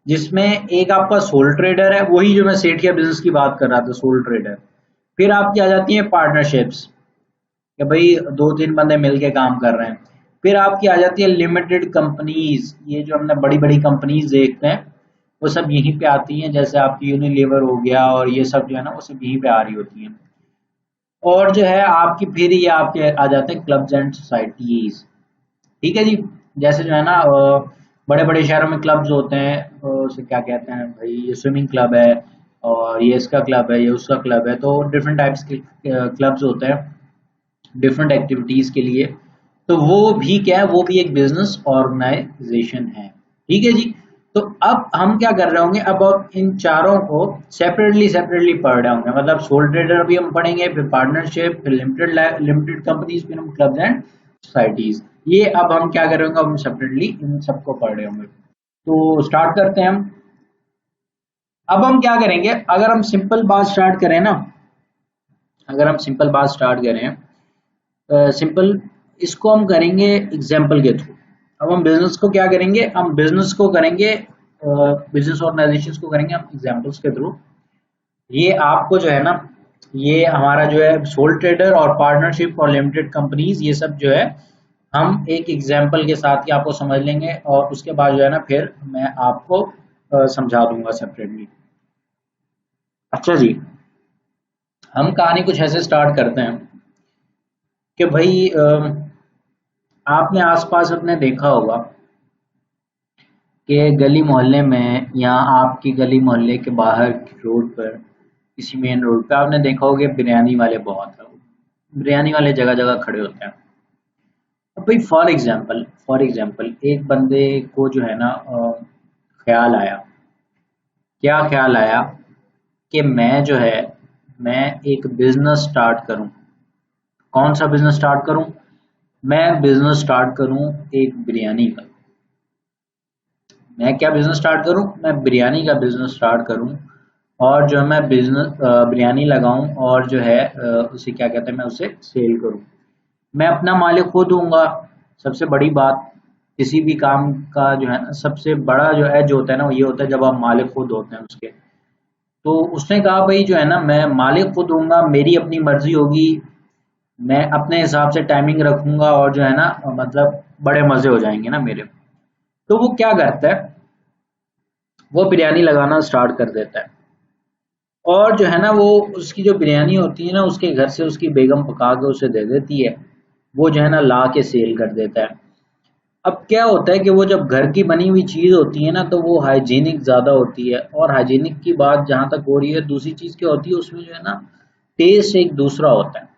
जिसमें एक आपका सोल ट्रेडर है, वही जो मैं सेठिया बिजनेस की बात कर रहा था, सोल ट्रेडर। फिर आपकी आ जाती है पार्टनरशिप्स, कि भाई दो तीन बंदे मिलके काम कर रहे हैं। फिर आपकी आ जाती है लिमिटेड कंपनीज, ये जो हमने बड़ी बड़ी कंपनीज देखते हैं वो सब यहीं पे आती हैं, जैसे आपकी यूनिलीवर हो गया और ये सब जो है ना वो सब यहीं पे आ रही होती हैं। और जो है आपकी फिर ये आपके आ जाते हैं क्लब्स एंड सोसाइटीज। ठीक है जी। जैसे जो है ना बड़े बड़े शहरों में क्लब्स होते हैं, उसे क्या कहते हैं भाई, ये स्विमिंग क्लब है और ये इसका क्लब है, ये उसका क्लब है, तो डिफरेंट टाइप्स के क्लब्स होते हैं डिफरेंट एक्टिविटीज के लिए। तो वो भी क्या है, वो भी एक बिजनेस ऑर्गेनाइजेशन है। ठीक है जी। तो अब हम क्या कर रहे होंगे, अब इन चारों को सेपरेटली सेपरेटली पढ़ रहे होंगे। मतलब सोल ट्रेडर भी हम पढ़ेंगे, फिर पार्टनरशिप, फिर लिमिटेड लिमिटेड कंपनीज, फिर हम क्लब्स एंड सोसाइटीज। ये अब हम क्या कर रहे होंगे, अब हम सेपरेटली इन सबको पढ़ रहे होंगे। तो स्टार्ट करते हैं हम। अब हम क्या करेंगे, अगर हम सिंपल बात स्टार्ट करें ना, अगर हम सिंपल बात स्टार्ट करें, सिंपल इसको हम करेंगे एग्जाम्पल के थ्रू। अब हम बिजनेस को क्या करेंगे, हम बिजनेस को करेंगे, बिजनेस ऑर्गेनाइजेशंस को करेंगे हम एग्जाम्पल्स के थ्रू। ये आपको जो है ना ये हमारा जो है सोल ट्रेडर और पार्टनरशिप और लिमिटेड कंपनीज, ये सब जो है हम एक एग्जांपल के साथ ही आपको समझ लेंगे, और उसके बाद जो है ना फिर मैं आपको समझा दूंगा सेपरेटली। अच्छा जी, हम कहानी कुछ ऐसे स्टार्ट करते हैं कि भाई आपने आसपास अपने देखा होगा कि गली मोहल्ले में या आपकी गली मोहल्ले के बाहर रोड पर, किसी मेन रोड पे आपने देखा होगा बिरयानी वाले बहुत है, बिरयानी वाले जगह जगह खड़े होते हैं। अब भाई फॉर एग्जाम्पल एक बंदे को जो है ना ख्याल आया, क्या ख्याल आया कि मैं एक बिजनेस स्टार्ट करूं। कौन सा बिजनेस स्टार्ट करूं? मैं बिजनेस स्टार्ट करूं एक बिरयानी का। मैं क्या बिजनेस स्टार्ट करूं? मैं बिरयानी का बिजनेस स्टार्ट करूं, और जो है मैं बिजनेस बिरयानी लगाऊं, और जो है उसे क्या कहते हैं, मैं उसे सेल करूं। मैं अपना मालिक खुद हूँगा। सबसे बड़ी बात किसी भी काम का जो है ना, सबसे बड़ा जो एज होता है ना, वो ये होता है जब आप मालिक खुद होते हैं उसके। तो उसने कहा भाई जो है ना, मैं मालिक खुद हूँगा, मेरी अपनी मर्जी होगी, मैं अपने हिसाब से टाइमिंग रखूंगा, और जो है ना मतलब बड़े मजे हो जाएंगे ना मेरे। तो वो क्या करता है, वो बिरयानी लगाना स्टार्ट कर देता है, और जो है ना वो उसकी जो बिरयानी होती है ना, उसके घर से उसकी बेगम पका के उसे दे देती है, वो जो है ना ला के सेल कर देता है। अब क्या होता है कि वो जब घर की बनी हुई चीज़ होती है ना, तो वो हाइजीनिक ज़्यादा होती है, और हाइजीनिक की बात जहाँ तक हो रही है, दूसरी चीज़ क्या होती है उसमें जो है ना, टेस्ट एक दूसरा होता है।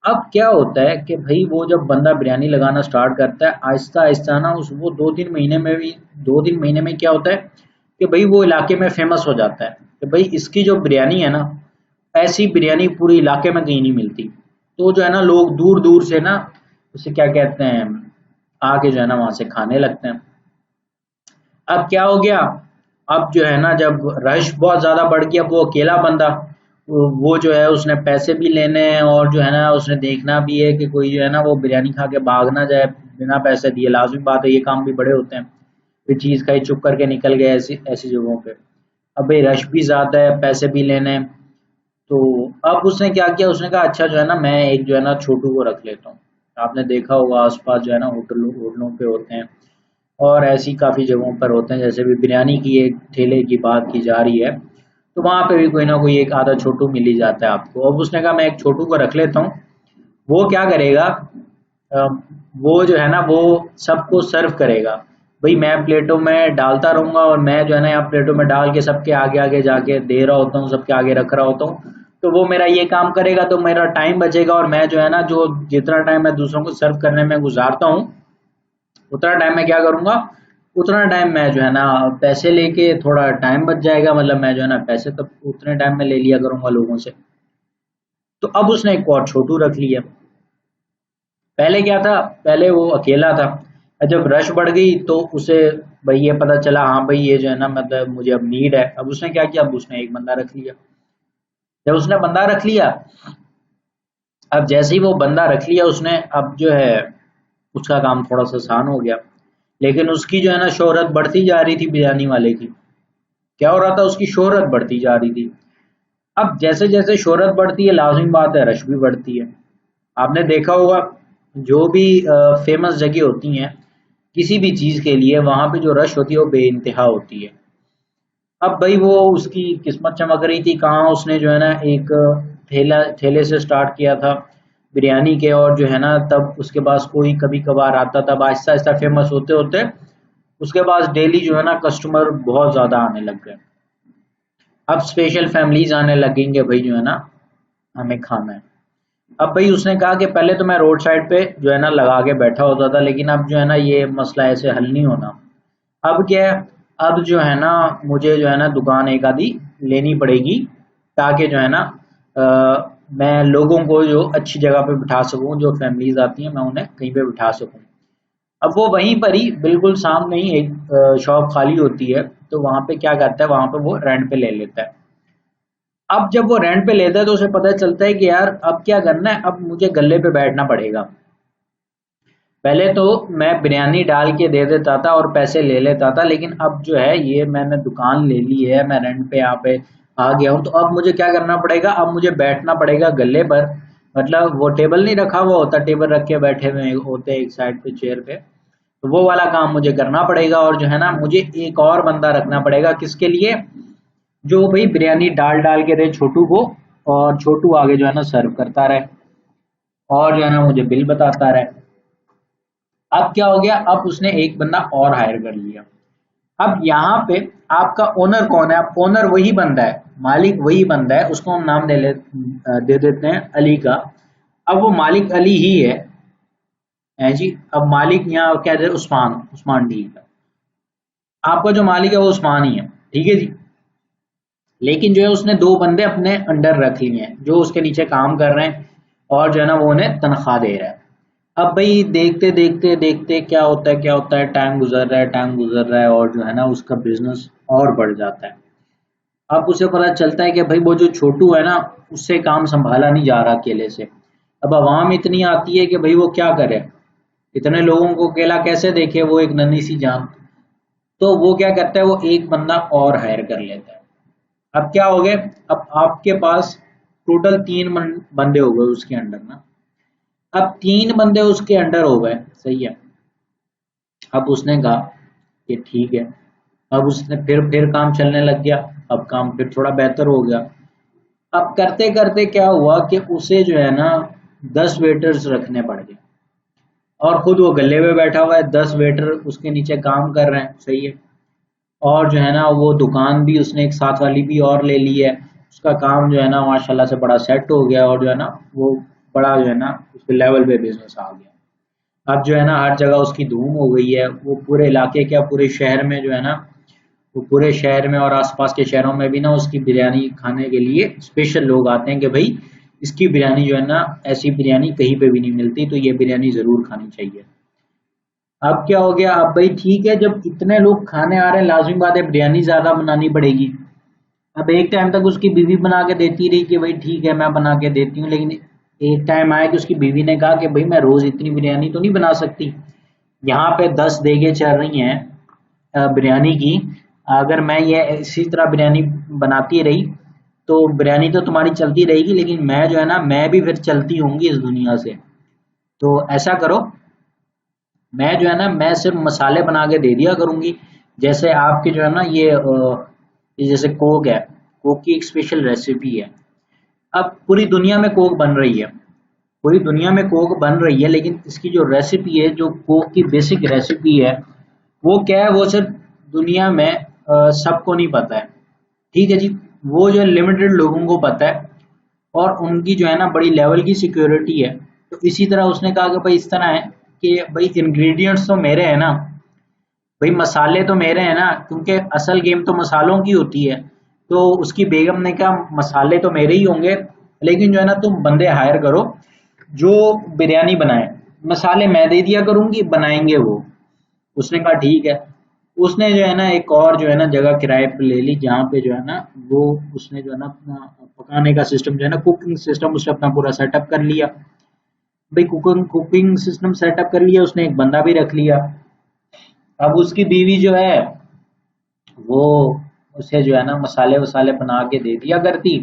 अब क्या होता है कि भाई वो जब बंदा बिरयानी लगाना स्टार्ट करता है, आहिस्ता आहिस्ता ना उस वो 2-3 महीने में भी, 2-3 महीने में क्या होता है कि भाई वो इलाके में फेमस हो जाता है कि भाई इसकी जो बिरयानी है ना, ऐसी बिरयानी पूरे इलाके में कहीं नहीं मिलती। तो जो है ना लोग दूर दूर से ना उसे क्या कहते हैं, आके जो है ना वहां से खाने लगते हैं। अब क्या हो गया, अब जो है ना जब रश बहुत ज्यादा बढ़ गया, वो अकेला बंदा, वो जो है उसने पैसे भी लेने हैं, और जो है ना उसने देखना भी है कि कोई जो है ना वो बिरयानी खा के भाग ना जाए बिना पैसे दिए। लाजमी बात है, ये काम भी बड़े होते हैं, फिर चीज खाई चुप करके निकल गए ऐसी ऐसी जगहों पे। अब भाई रश भी ज्यादा है, पैसे भी लेने हैं। तो अब उसने क्या किया, उसने कहा अच्छा जो है ना मैं एक जो है ना छोटू को रख लेता हूँ। आपने देखा होगा आसपास जो है ना होटलों पे होते हैं, और ऐसी काफ़ी जगहों पर होते हैं, जैसे भी बिरयानी की एक ठेले की बात की जा रही है, तो वहाँ पे भी कोई ना कोई एक आधा छोटू मिल ही जाता है आपको। अब उसने कहा मैं एक छोटू को रख लेता हूँ। वो क्या करेगा, अ, वो जो है ना वो सबको सर्व करेगा। भाई मैं प्लेटों में डालता रहूंगा, और मैं जो है ना यहाँ प्लेटों में डाल के सबके आगे आगे जाके दे रहा होता हूँ, सबके आगे रख रहा होता हूँ। तो वो मेरा ये काम करेगा, तो मेरा टाइम बचेगा, और मैं जो है ना जो जितना टाइम मैं दूसरों को सर्व करने में गुजारता हूँ, उतना टाइम मैं क्या करूँगा, उतना टाइम मैं जो है ना पैसे लेके थोड़ा टाइम बच जाएगा, मतलब मैं जो है ना पैसे तो उतने टाइम में ले लिया करूँगा लोगों से। तो अब उसने एक और छोटू रख लिया। पहले क्या था, पहले वो अकेला था, और जब रश बढ़ गई तो उसे भाई ये पता चला, हाँ भाई ये जो है ना मतलब मुझे अब नीड है। अब उसने क्या किया, अब उसने एक बंदा रख लिया। जब उसने बंदा रख लिया, अब जैसे ही वो बंदा रख लिया उसने, अब जो है उसका काम थोड़ा सा आसान हो गया। लेकिन उसकी जो है ना शोहरत बढ़ती जा रही थी बिरयानी वाले की। क्या हो रहा था, उसकी शोहरत बढ़ती जा रही थी। अब जैसे जैसे शोहरत बढ़ती है, लाजमी बात है रश भी बढ़ती है। आपने देखा होगा जो भी फेमस जगह होती हैं किसी भी चीज के लिए, वहां पे जो रश होती है वो बेइंतहा होती है। अब भाई वो उसकी किस्मत चमक रही थी, कहाँ उसने जो है ना एक ठेले से स्टार्ट किया था बिरयानी के, और जो है ना तब उसके पास कोई कभी कभार आता, तब आहिस्ता आहिस्ता फेमस होते होते उसके पास डेली जो है ना कस्टमर बहुत ज्यादा आने लग गए। अब स्पेशल फैमिलीज आने लगेंगे भाई जो है ना हमें खाना है। अब भाई उसने कहा कि पहले तो मैं रोड साइड पे जो है ना लगा के बैठा होता था, लेकिन अब जो है ना ये मसला ऐसे हल नहीं होना। अब क्या है, अब जो है ना मुझे जो है ना दुकान एक आधी लेनी पड़ेगी, ताकि जो है ना मैं लोगों को जो अच्छी जगह पे बिठा सकूं, जो फैमिलीज आती हैं मैं उन्हें कहीं पे बिठा सकूं। अब वो वहीं पर ही बिल्कुल सामने ही एक शॉप खाली होती है, तो वहां पे क्या करता है, वहां पे वो रेंट पे ले लेता है। अब जब वो रेंट पे लेता है तो उसे पता चलता है कि यार अब क्या करना है, अब मुझे गल्ले पे बैठना पड़ेगा। पहले तो मैं बिरयानी डाल के दे देता था और पैसे ले लेता था, लेकिन अब जो है ये मैंने दुकान ले ली है, मैं रेंट पे यहाँ पे आ गया हूँ, तो अब मुझे क्या करना पड़ेगा, अब मुझे बैठना पड़ेगा गले पर। मतलब वो टेबल नहीं रखा हुआ होता, टेबल रख के बैठे हुए होते एक साइड पे चेयर पे, तो वो वाला काम मुझे करना पड़ेगा। और जो है ना मुझे एक और बंदा रखना पड़ेगा, किसके लिए, जो भाई बिरयानी डाल डाल के दे छोटू को, और छोटू आगे जो है ना सर्व करता रहे, और जो है ना मुझे बिल बताता रहे। अब क्या हो गया, अब उसने एक बंदा और हायर कर लिया। अब यहाँ पे आपका ओनर कौन है, अब ओनर वही बंदा है, मालिक वही बंदा है, उसको हम नाम दे देते हैं अली का। अब वो मालिक अली ही है जी। अब मालिक यहाँ क्या दे, उस्मान, उस्मान डी का। आपका जो मालिक है वो उस्मान ही है, ठीक है जी। लेकिन जो है उसने दो बंदे अपने अंडर रख लिए हैं जो उसके नीचे काम कर रहे हैं, और जो है ना वो उन्हें तनख्वाह दे रहा है। अब भाई देखते देखते देखते क्या होता है, टाइम गुजर रहा है, टाइम गुजर रहा है, और जो है ना उसका बिजनेस और बढ़ जाता है। अब उसे पता चलता है कि भाई वो जो छोटू है ना, उससे काम संभाला नहीं जा रहा अकेले से। अब आवाम इतनी आती है कि भाई वो क्या करे, इतने लोगों को अकेला कैसे देखे, वो एक नन्ही सी जान। तो वो क्या करता है, वो एक बंदा और हायर कर लेता है। अब क्या हो गए, अब आपके पास टोटल तीन बंदे हो गए उसके अंडर ना। अब तीन बंदे उसके अंडर हो गए, सही है। अब उसने कहा कि ठीक है। अब उसने फिर काम चलने लग गया। अब काम फिर थोड़ा बेहतर हो गया। अब करते करते क्या हुआ कि उसे जो है ना 10 वेटर्स रखने पड़ गए, और खुद वो गले में बैठा हुआ है, 10 वेटर उसके नीचे काम कर रहे हैं, सही है। और जो है ना वो दुकान भी उसने एक साथ वाली भी और ले ली है। उसका काम जो है ना माशाल्लाह से बड़ा सेट हो गया, और जो है ना वो बड़ा जो है ना उसके लेवल पे बिजनेस आ गया। अब जो है ना हर जगह उसकी धूम हो गई है, वो पूरे इलाके क्या पूरे शहर में जो है ना, वो पूरे शहर में और आसपास के शहरों में भी ना उसकी बिरयानी खाने के लिए स्पेशल लोग आते हैं कि भाई इसकी बिरयानी जो है ना, ऐसी बिरयानी कहीं पे भी नहीं मिलती, तो ये बिरयानी जरूर खानी चाहिए। अब क्या हो गया, अब भाई ठीक है, जब इतने लोग खाने आ रहे हैं लाजमी बात है बिरयानी ज्यादा बनानी पड़ेगी। अब एक टाइम तक उसकी बीवी बना के देती रही कि भाई ठीक है मैं बना के देती हूँ, लेकिन एक टाइम आया कि उसकी बीवी ने कहा कि भाई मैं रोज इतनी बिरयानी तो नहीं बना सकती, यहाँ पे 10 देगे चल रही हैं बिरयानी की। अगर मैं ये इसी तरह बिरयानी बनाती रही तो बिरयानी तो तुम्हारी चलती रहेगी, लेकिन मैं जो है ना मैं भी फिर चलती होंगी इस दुनिया से। तो ऐसा करो, मैं जो है ना मैं सिर्फ मसाले बना के दे दिया करूंगी। जैसे आपके जो है ना ये जैसे कोक है, कोक की एक स्पेशल रेसिपी है। अब पूरी दुनिया में कोक बन रही है, पूरी दुनिया में कोक बन रही है, लेकिन इसकी जो रेसिपी है, जो कोक की बेसिक रेसिपी है, वो क्या है, वो सिर्फ दुनिया में सबको नहीं पता है, ठीक है जी। वो जो लिमिटेड लोगों को पता है, और उनकी जो है ना बड़ी लेवल की सिक्योरिटी है। तो इसी तरह उसने कहा कि भाई इस तरह है कि भाई इंग्रेडिएंट्स तो मेरे हैं ना, भाई मसाले तो मेरे हैं ना, क्योंकि असल गेम तो मसालों की होती है। तो उसकी बेगम ने कहा मसाले तो मेरे ही होंगे, लेकिन जो है ना तुम बंदे हायर करो जो बिरयानी बनाए, मसाले मैं दे दिया करूंगी, बनाएंगे वो। उसने कहा ठीक है। उसने जो है ना एक और जो है ना जगह किराए पे ले ली, जहाँ पे जो है ना वो उसने जो है ना अपना पकाने का सिस्टम जो है ना कुकिंग सिस्टम उसने अपना पूरा सेटअप कर लिया। भाई कुकिंग कुकिंग सिस्टम सेटअप कर लिया उसने, एक बंदा भी रख लिया। अब उसकी बीवी जो है वो उसे जो है ना मसाले वसाले बना के दे दिया करती,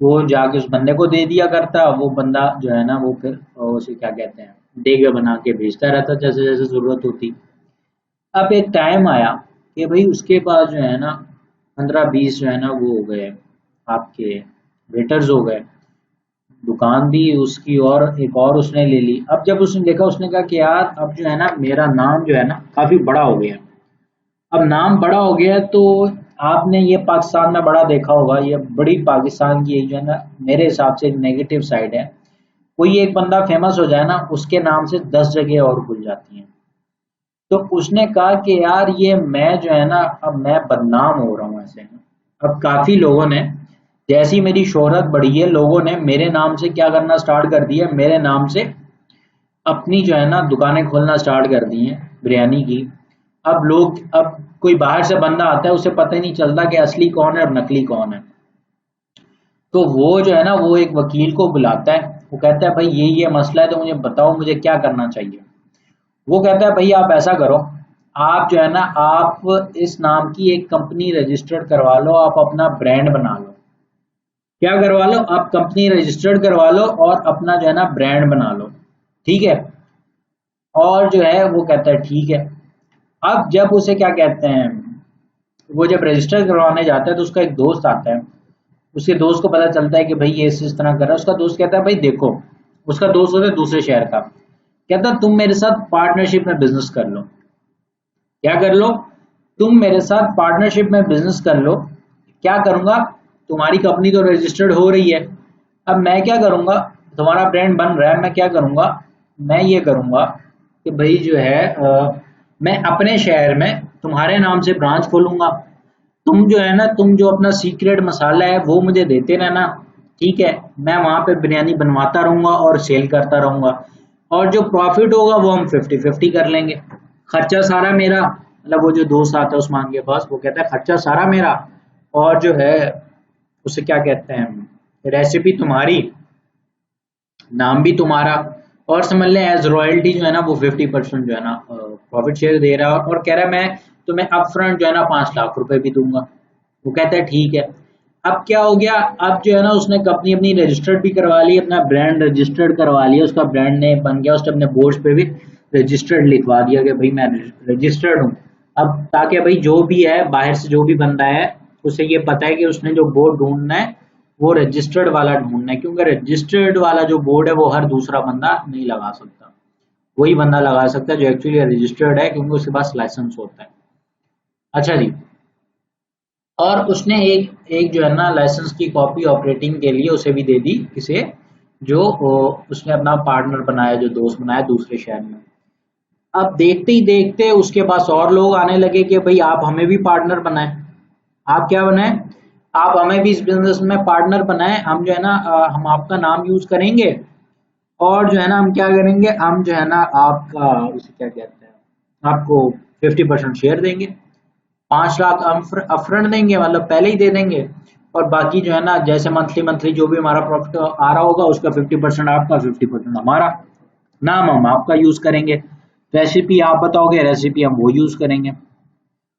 वो जाके उस बंदे को दे दिया करता, वो बंदा जो है ना वो फिर उसे क्या कहते हैं देगे बना के भेजता रहता जैसे जैसे जरूरत होती। अब एक टाइम आया कि भाई उसके पास जो है ना 15-20 जो है ना वो हो गए आपके वेटर्स हो गए, दुकान भी उसकी और एक और उसने ले ली। अब जब उसने देखा उसने कहा कि यार अब जो है ना मेरा नाम जो है ना काफी बड़ा हो गया। अब नाम बड़ा हो गया है, तो आपने ये पाकिस्तान में बड़ा देखा होगा, ये बड़ी पाकिस्तान की एक जो है ना मेरे हिसाब से एक नेगेटिव साइड है। कोई एक बंदा फेमस हो जाए ना उसके नाम से 10 जगह और खुल जाती हैं। तो उसने कहा कि यार ये मैं जो है ना अब मैं बदनाम हो रहा हूँ ऐसे में। अब काफी लोगों ने, जैसी मेरी शोहरत बढ़ी है, लोगों ने मेरे नाम से क्या करना स्टार्ट कर दिया, मेरे नाम से अपनी जो है ना दुकानें खोलना स्टार्ट कर दी हैं बिरयानी की। अब लोग, अब कोई बाहर से बंदा आता है उसे पता ही नहीं चलता कि असली कौन है और नकली कौन है। तो वो जो है ना वो एक वकील को बुलाता है, वो कहता है भाई ये मसला है, तो मुझे बताओ मुझे क्या करना चाहिए। वो कहता है भाई आप ऐसा करो, आप जो है ना आप इस नाम की एक कंपनी रजिस्टर्ड करवा लो, आप अपना ब्रांड बना लो। क्या करवा लो, आप कंपनी रजिस्टर्ड करवा लो और अपना जो है ना ब्रांड बना लो, ठीक है। और जो है वो कहता है ठीक है। अब जब उसे क्या कहते हैं, वो जब रजिस्टर करवाने जाता है तो उसका एक दोस्त आता है, उसके दोस्त को पता चलता है कि भाई ये इस तरह कर रहा है। उसका दोस्त कहता है भाई देखो, उसका दोस्त होता है दूसरे शहर का, कहता है तुम मेरे साथ पार्टनरशिप में बिजनेस कर लो। क्या कर लो, तुम मेरे साथ पार्टनरशिप में बिजनेस कर लो। क्या करूंगा, तुम्हारी कंपनी तो रजिस्टर्ड हो रही है, अब मैं क्या करूंगा, तुम्हारा ब्रांड बन रहा है, मैं क्या करूंगा, मैं ये करूंगा कि भाई जो है मैं अपने शहर में तुम्हारे नाम से ब्रांच खोलूंगा। तुम जो है ना, तुम जो अपना सीक्रेट मसाला है वो मुझे देते रहना, ठीक है। मैं वहां पे बिरयानी बनवाता रहूंगा और सेल करता रहूंगा, और जो प्रॉफिट होगा वो हम 50-50 कर लेंगे। खर्चा सारा मेरा, मतलब वो जो दोस्त आता है उस्मान के पास, वो कहता है खर्चा सारा मेरा, और जो है उसे क्या कहते हैं, रेसिपी तुम्हारी, नाम भी तुम्हारा, और समझ लें एज रॉयल्टी जो है ना वो 50% जो है ना प्रॉफिट शेयर दे रहा है, और कह रहा है मैं तुम्हें अपफ्रंट जो है ना 5 लाख रुपए भी दूंगा। वो कहता है ठीक है। अब क्या हो गया, अब जो है ना उसने कंपनी अपनी रजिस्टर्ड भी करवा ली, अपना ब्रांड रजिस्टर्ड करवा लिया, उसका ब्रांड नेम बन गया, उसने अपने बोर्ड पे भी रजिस्टर्ड लिखवा दिया कि भाई मैं रजिस्टर्ड हूँ। अब ताकि भाई जो भी है बाहर से जो भी बंदा है उसे ये पता है कि उसने जो बोर्ड ढूंढना है वो रजिस्टर्ड वाला ढूंढना है, क्योंकि रजिस्टर्ड वाला जो बोर्ड है वो हर दूसरा बंदा नहीं लगा सकता, वही बंदा लगा सकता है जो एक्चुअली रजिस्टर्ड है, क्योंकि उसके पास लाइसेंस होता है। अच्छा जी, और उसने एक एक जो है ना लाइसेंस की कॉपी ऑपरेटिंग के लिए उसे भी दे दी, किसे, जो उसने अपना पार्टनर बनाया, जो दोस्त बनाया दूसरे शहर में। अब देखते ही देखते उसके पास और लोग आने लगे कि भाई आप हमें भी पार्टनर बनाएं। आप क्या बनाएं, आप हमें भी इस बिजनेस में पार्टनर बनाएं, हम जो है ना हम आपका नाम यूज करेंगे, और जो है ना हम क्या करेंगे, हम जो है ना आपका उसे क्या कहते हैं, आपको 50% शेयर देंगे, 5 लाख अपफ्रंट देंगे, मतलब पहले ही दे देंगे, और बाकी जो है ना जैसे मंथली मंथली जो भी हमारा प्रॉफिट आ रहा होगा उसका 50% आपका, 50% हमारा, नाम हम आपका यूज करेंगे, रेसिपी आप बताओगे, रेसिपी हम वो यूज करेंगे।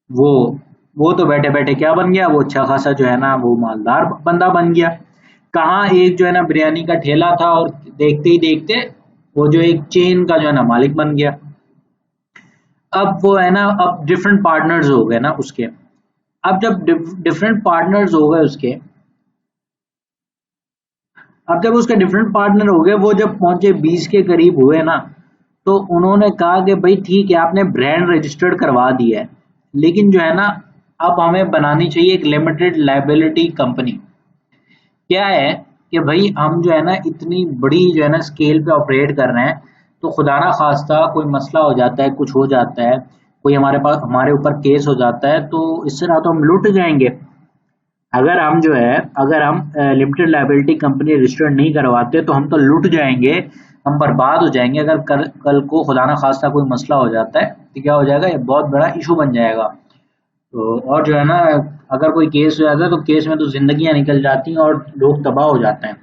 वो वो तो बैठे बैठे क्या बन गया, वो अच्छा खासा जो है ना वो मालदार बंदा बन गया। कहाँ एक जो है ना बिरयानी का ठेला था, और देखते ही देखते वो जो एक चेन का जो है ना मालिक बन गया। अब वो है ना, अब डिफरेंट पार्टनर्स हो गए ना उसके। अब जब डिफरेंट पार्टनर्स हो गए उसके, अब जब उसके डिफरेंट पार्टनर हो गए, वो जब पहुंचे 20 के करीब हुए ना, तो उन्होंने कहा कि भाई ठीक है आपने ब्रांड रजिस्टर्ड करवा दिया है, लेकिन जो है ना अब हमें बनानी चाहिए एक लिमिटेड लाइबिलिटी कंपनी। क्या है कि भाई हम जो है ना इतनी बड़ी जो है ना स्केल पे ऑपरेट कर रहे हैं, तो खुदा ना खास्ता कोई मसला हो जाता है, कुछ हो जाता है, कोई हमारे पास हमारे ऊपर केस हो जाता है, तो इससे ना तो हम लुट जाएंगे। अगर हम जो है, अगर हम लिमिटेड लाइबिलिटी कंपनी रजिस्टर्ड नहीं करवाते तो हम तो लुट जाएंगे, हम बर्बाद हो जाएंगे। अगर कल को खुदा ना खास्ता कोई मसला हो जाता है तो क्या हो जाएगा, ये बहुत बड़ा इशू बन जाएगा। तो और जो है ना अगर कोई केस हो जाता है तो केस में तो जिंदगियां निकल जाती हैं और लोग तबाह हो जाते हैं।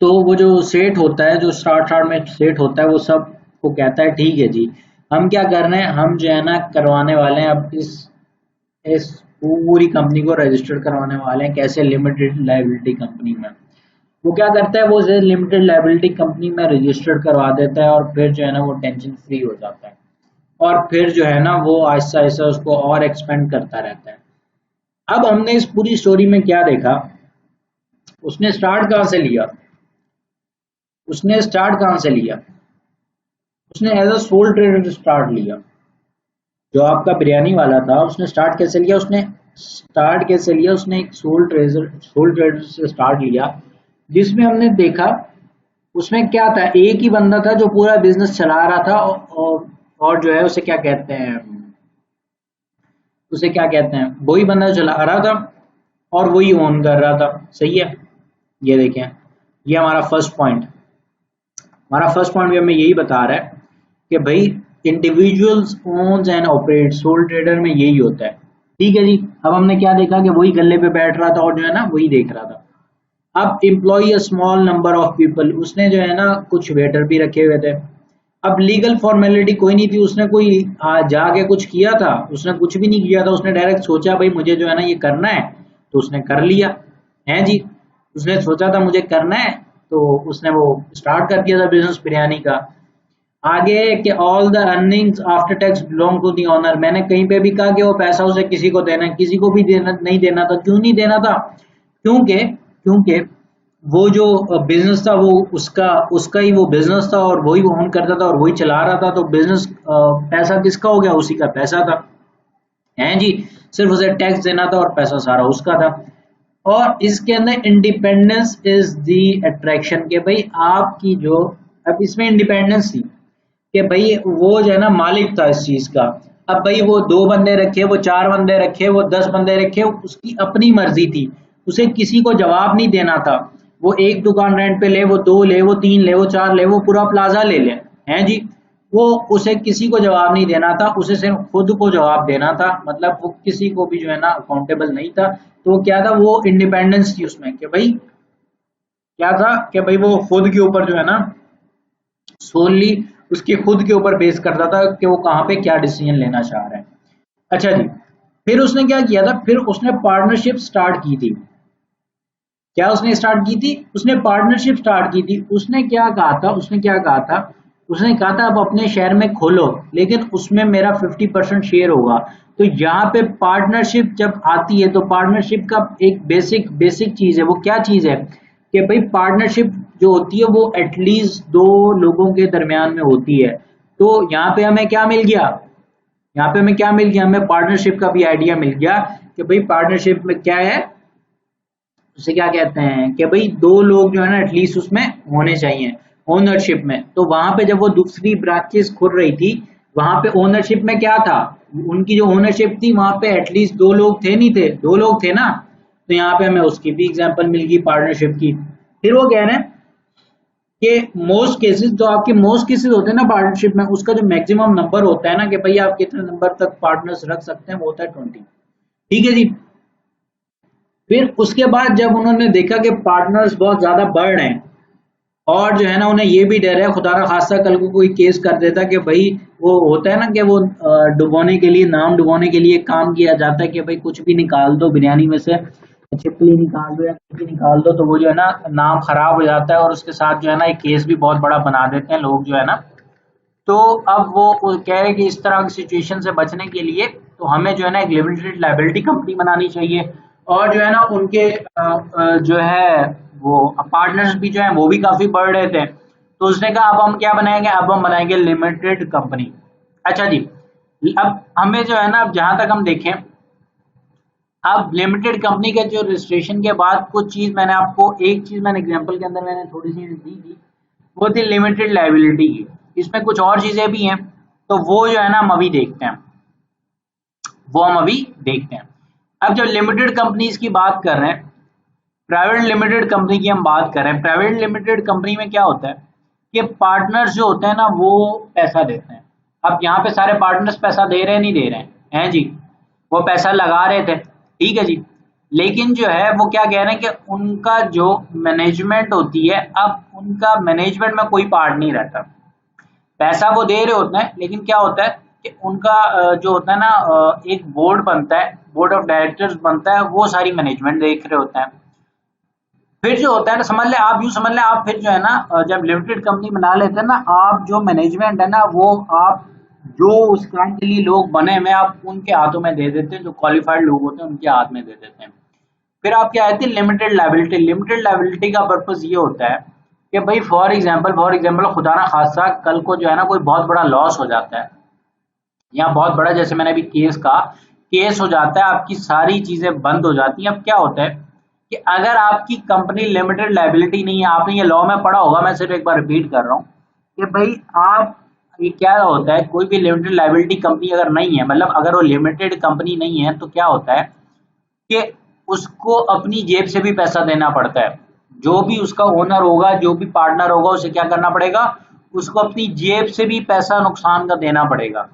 तो वो जो सेठ होता है, जो स्टार्ट स्टार्ट में सेठ होता है, वो सब को कहता है ठीक है जी, हम क्या कर रहे हैं, हम जो है ना करवाने वाले हैं अब इस पूरी कंपनी को रजिस्टर्ड करवाने वाले हैं, कैसे, लिमिटेड लाइबिलिटी कंपनी में। वो क्या करता है, वो लिमिटेड लाइबिलिटी कंपनी में रजिस्टर्ड करवा देता है, और फिर जो है ना वो टेंशन फ्री हो जाता है, और फिर जो है ना वो आहिस्ता आहिस्ता उसको और एक्सपेंड करता रहता है। अब हमने इस पूरी स्टोरी में क्या देखा, उसने स्टार्ट कहाँ से लिया, उसने स्टार्ट कहाँ से लिया, उसने as a sole trader start लिया। जो आपका बिरयानी वाला था उसने स्टार्ट कैसे लिया, उसने स्टार्ट कैसे लिया, उसने एक सोल ट्रेडर से स्टार्ट लिया, जिसमें हमने देखा उसमें क्या था, एक ही बंदा था जो पूरा बिजनेस चला रहा था, और जो है उसे क्या कहते हैं, उसे क्या कहते हैं, वही बंदा चला रहा था और वही ओन कर रहा था, सही है। ये देखें, ये हमारा फर्स्ट पॉइंट, हमारा फर्स्ट पॉइंट भी हमें यही बता रहा है कि भाई individuals owns and operate, sole trader में यही होता है। ठीक है जी, अब हमने क्या देखा कि वही गल्ले पे बैठ रहा था और जो है ना वही देख रहा था। अब employ a small number of people, उसने जो है ना कुछ वेटर भी रखे हुए थे। अब लीगल फॉर्मेलिटी कोई नहीं थी, उसने कोई जाके कुछ किया था, उसने कुछ भी नहीं किया था, उसने डायरेक्ट सोचा भाई मुझे जो है ना ये करना है, तो उसने कर लिया। है जी। उसने सोचा था मुझे करना है, तो उसने वो स्टार्ट कर दिया था बिजनेस बिरयानी का। आगे कि all the earnings after tax belong to the owner, मैंने कहीं पे भी कहा कि वो पैसा उसे किसी को देना है, किसी को भी देना नहीं देना था। क्यों नहीं देना था? क्योंकि क्योंकि वो जो बिजनेस था वो उसका उसका ही वो बिजनेस था, और वही वो ओन करता था और वही चला रहा था। तो बिजनेस पैसा किसका हो गया? उसी का पैसा था, है जी। सिर्फ उसे टैक्स देना था और पैसा सारा उसका था। और इसके अंदर इंडिपेंडेंस इज द अट्रैक्शन, के भाई आपकी जो, अब इसमें इंडिपेंडेंस थी कि भाई वो जो है ना मालिक था इस चीज का। अब भाई वो 2 बंदे रखे, वो 4 बंदे रखे, वो 10 बंदे रखे, उसकी अपनी मर्जी थी। उसे किसी को जवाब नहीं देना था। वो एक दुकान रेंट पे ले, वो 2 ले, वो 3 ले, वो 4 ले, वो पूरा प्लाजा ले ले, हैं जी। वो उसे किसी को जवाब नहीं देना था, उसे सिर्फ खुद को जवाब देना था। मतलब वो किसी को भी जो है ना अकाउंटेबल नहीं था। तो वो क्या था, वो इंडिपेंडेंस थी उसमें कि भाई क्या था कि भाई वो खुद के ऊपर जो है ना सोनली उसके खुद के ऊपर बेस करता था कि वो कहाँ पे क्या डिसीजन लेना चाह रहा है। अच्छा जी, फिर उसने क्या किया था? फिर उसने पार्टनरशिप स्टार्ट की थी। क्या उसने स्टार्ट की थी? उसने पार्टनरशिप स्टार्ट की थी। उसने क्या कहा था? उसने कहा था अब अपने शहर में खोलो, लेकिन उसमें मेरा 50% शेयर होगा। तो यहाँ पे पार्टनरशिप जब आती है तो पार्टनरशिप का एक बेसिक बेसिक चीज है। वो क्या चीज है कि भाई पार्टनरशिप जो होती है वो एटलीस्ट 2 लोगों के दरमियान में होती है। तो यहाँ पे हमें क्या मिल गया? यहाँ पे हमें क्या मिल गया? हमें पार्टनरशिप का भी आइडिया मिल गया कि भाई पार्टनरशिप में क्या है, उसे क्या कहते हैं कि भाई 2 लोग जो है ना एटलीस्ट उसमें होने चाहिए ओनरशिप में। तो वहां पे जब वो दूसरी ब्रांचेस खुल रही थी, वहां पे ओनरशिप में क्या था? उनकी जो ओनरशिप थी वहां पे एटलीस्ट 2 लोग थे, नहीं थे? 2 लोग थे ना। तो यहाँ पे हमें उसकी भी एग्जांपल मिल गई पार्टनरशिप की। फिर वो कह रहे हैं कि मोस्ट केसेस, जो आपके मोस्ट केसेस होते हैं ना पार्टनरशिप में, उसका जो मैक्सिमम नंबर होता है ना कि भाई आप कितने नंबर तक पार्टनर्स रख सकते हैं, वो होता है 20। ठीक है जी। फिर उसके बाद जब उन्होंने देखा कि पार्टनर्स बहुत ज्यादा बढ़ रहे हैं, और जो है ना उन्हें ये भी डर है खुदा ना खास्ता कल को कोई केस कर देता कि भाई वो होता है ना कि वो डुबोने के लिए, नाम डुबोने के लिए काम किया जाता है कि भाई कुछ भी निकाल दो बिरयानी में से, छिपकली निकाल दो या कुछ भी निकाल दो, तो वो जो है ना नाम खराब हो जाता है, और उसके साथ जो है ना एक केस भी बहुत बड़ा बना देते हैं लोग जो है ना। तो अब वो कह रहे हैं कि इस तरह की सिचुएशन से बचने के लिए तो हमें जो है ना एक लिमिटेड लायबिलिटी कंपनी बनानी चाहिए। और जो है ना उनके जो है वो पार्टनर्स भी जो है वो भी काफी बढ़ रहे थे। तो उसने कहा अब हम क्या बनाएंगे? अब हम बनाएंगे लिमिटेड कंपनी। अच्छा जी, अब हमें जो है ना, अब जहां तक हम देखें, अब लिमिटेड कंपनी के जो रजिस्ट्रेशन के बाद कुछ चीज मैंने आपको, एक चीज मैंने एग्जांपल के अंदर मैंने थोड़ी सी दी थी, वो थी लिमिटेड लायबिलिटी की। इसमें कुछ और चीजें भी हैं, तो वो जो है ना हम अभी देखते हैं, वो हम अभी देखते हैं। अब जब लिमिटेड कंपनीज की बात कर रहे हैं, प्राइवेट लिमिटेड कंपनी की हम बात कर रहे हैं, प्राइवेट लिमिटेड कंपनी में क्या होता है कि पार्टनर्स जो होते हैं ना वो पैसा देते हैं। अब यहाँ पे सारे पार्टनर्स पैसा दे रहे हैं, नहीं दे रहे हैं जी? वो पैसा लगा रहे थे, ठीक है जी। लेकिन जो है वो क्या कह रहे हैं कि उनका जो मैनेजमेंट होती है, अब उनका मैनेजमेंट में कोई पार्ट नहीं रहता। पैसा वो दे रहे होते हैं, लेकिन क्या होता है कि उनका जो होता है ना एक बोर्ड बनता है, बोर्ड ऑफ डायरेक्टर्स बनता है, वो सारी मैनेजमेंट देख रहे होते हैं। फिर जो होता है ना, समझ ले आप, यूँ समझ ले आप, फिर जो है ना जब लिमिटेड कंपनी बना लेते हैं ना, आप जो मैनेजमेंट है ना वो आप जो उस काम के लिए लोग बने हुए हैं आप उनके हाथों में दे देते हैं, जो क्वालिफाइड लोग होते हैं उनके हाथ में दे देते हैं। फिर आप क्या आती है लिमिटेड लायबिलिटी। लिमिटेड लायबिलिटी का पर्पस ये होता है कि भाई फॉर एग्जांपल खुदा ना खास्ता कल को जो है ना कोई बहुत बड़ा लॉस हो जाता है, या बहुत बड़ा, जैसे मैंने अभी केस का केस हो जाता है, आपकी सारी चीजें बंद हो जाती हैं। अब क्या होता है कि अगर आपकी कंपनी लिमिटेड लायबिलिटी नहीं है, आपने ये लॉ में पढ़ा होगा, मैं सिर्फ एक बार रिपीट कर रहा हूँ कि भाई आप, ये क्या होता है, कोई भी लिमिटेड लायबिलिटी कंपनी अगर नहीं है, मतलब अगर वो लिमिटेड कंपनी नहीं है, तो क्या होता है कि उसको अपनी जेब से भी पैसा देना पड़ता है। जो भी उसका ओनर होगा, जो भी पार्टनर होगा, उसे क्या करना पड़ेगा? उसको अपनी जेब से भी पैसा नुकसान का देना पड़ेगा।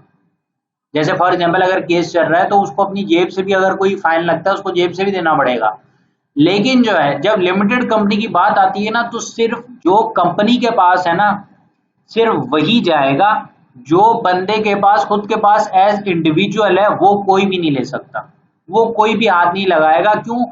जैसे फॉर एग्जांपल अगर केस चल रहा है तो उसको अपनी जेब से भी, अगर कोई फाइन लगता है उसको जेब से भी देना पड़ेगा। लेकिन जो है जब लिमिटेड कंपनी की बात आती है ना, तो सिर्फ जो कंपनी के पास है ना, सिर्फ वही जाएगा। जो बंदे के पास, खुद के पास एज इंडिविजुअल है, वो कोई भी नहीं ले सकता, वो कोई भी हाथ नहीं लगाएगा। क्यों?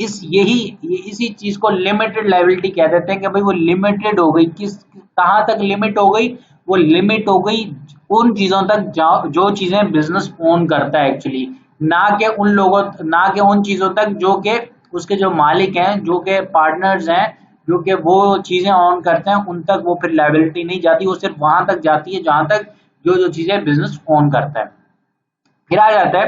इसी चीज को लिमिटेड लायबिलिटी कह देते हैं कि भाई वो लिमिटेड हो गई, कहाँ तक लिमिट हो गई, वो लिमिट हो गई उन चीजों तक जो चीजें बिजनेस ओन करता है एक्चुअली, ना के उन चीजों तक जो के उसके जो मालिक हैं, जो के पार्टनर्स हैं, जो कि वो चीजें ऑन करते हैं, उन तक वो फिर लायबिलिटी नहीं जाती, वो सिर्फ वहां तक जाती है जहां तक जो चीजें बिजनेस ओन करता है। फिर आ जाता है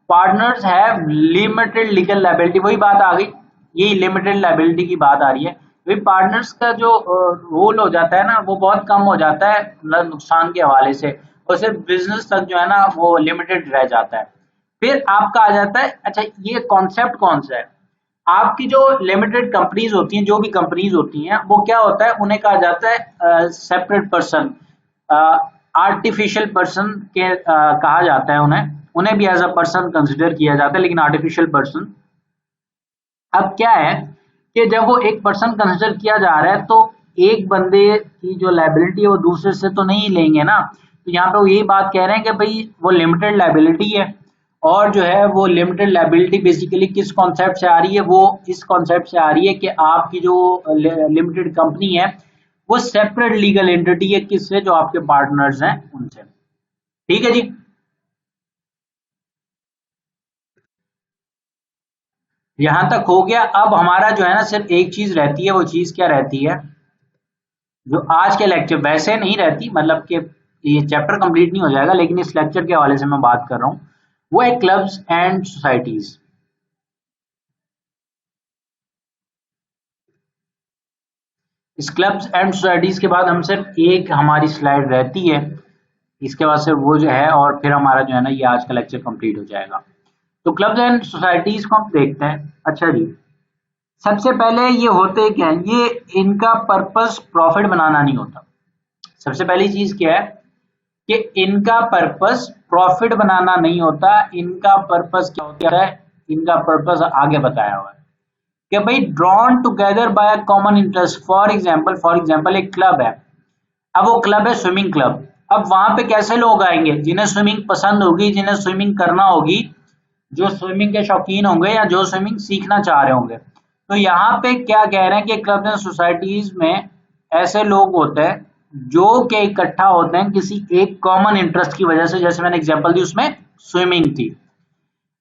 partners have limited legal liability, वही बात आ गई, यही लिमिटेड लायबिलिटी की बात आ रही है। वही पार्टनर्स का जो रोल हो जाता है ना, वो बहुत कम हो जाता है मतलब नुकसान के हवाले से, और सिर्फ बिजनेस तक जो है ना वो लिमिटेड रह जाता है। फिर आपका आ जाता है, अच्छा ये कॉन्सेप्ट कौन सा है, आपकी जो लिमिटेड कंपनीज होती हैं, जो भी कंपनीज होती हैं, वो क्या होता है, उन्हें कहा जाता है सेपरेट पर्सन, आर्टिफिशियल पर्सन के कहा जाता है उन्हें भी एज अ पर्सन कंसिडर किया जाता है, लेकिन आर्टिफिशियल पर्सन। अब क्या है कि जब वो एक पर्सन कंसिडर किया जा रहा है, तो एक बंदे की जो लायबिलिटी है वो दूसरे से तो नहीं लेंगे ना, तो यहाँ पे वो यही बात कह रहे हैं कि भाई वो लिमिटेड लायबिलिटी है, और जो है वो लिमिटेड लायबिलिटी बेसिकली किस कॉन्सेप्ट से आ रही है, वो इस कॉन्सेप्ट से आ रही है कि आपकी जो लिमिटेड कंपनी है वो सेपरेट लीगल एंटिटी है, किससे, जो आपके पार्टनर्स हैं उनसे। ठीक है जी। यहां तक हो गया। अब हमारा जो है ना सिर्फ एक चीज रहती है, वो चीज क्या रहती है, जो आज के लेक्चर वैसे नहीं रहती, मतलब कि ये चैप्टर कंप्लीट नहीं हो जाएगा, लेकिन इस लेक्चर के हवाले से मैं बात कर रहा हूँ, वो है क्लब्स एंड सोसाइटीज। इस क्लब्स एंड सोसाइटीज के बाद हम सिर्फ एक हमारी स्लाइड रहती है, इसके बाद से वो जो है, और फिर हमारा जो है ना ये आज का लेक्चर कंप्लीट हो जाएगा। तो क्लब्स एंड सोसाइटीज को हम देखते हैं। अच्छा जी, सबसे पहले ये होते क्या है, ये इनका पर्पस प्रॉफिट बनाना नहीं होता। सबसे पहली चीज क्या है कि इनका पर्पस प्रॉफिट बनाना नहीं होता, इनका पर्पस क्या होता है, इनका पर्पस आगे बताया हुआ है कि भाई drawn together by a common interest. For example एक क्लब है, अब वो क्लब है स्विमिंग क्लब। अब वहां पे कैसे लोग आएंगे, जिन्हें स्विमिंग पसंद होगी, जिन्हें स्विमिंग करना होगी, जो स्विमिंग के शौकीन होंगे या जो स्विमिंग सीखना चाह रहे होंगे। तो यहाँ पे क्या कह रहे हैं कि क्लब एंड सोसाइटीज में ऐसे लोग होते हैं जो कि इकट्ठा होते हैं किसी एक कॉमन इंटरेस्ट की वजह से, जैसे मैंने एग्जांपल दी उसमें स्विमिंग थी।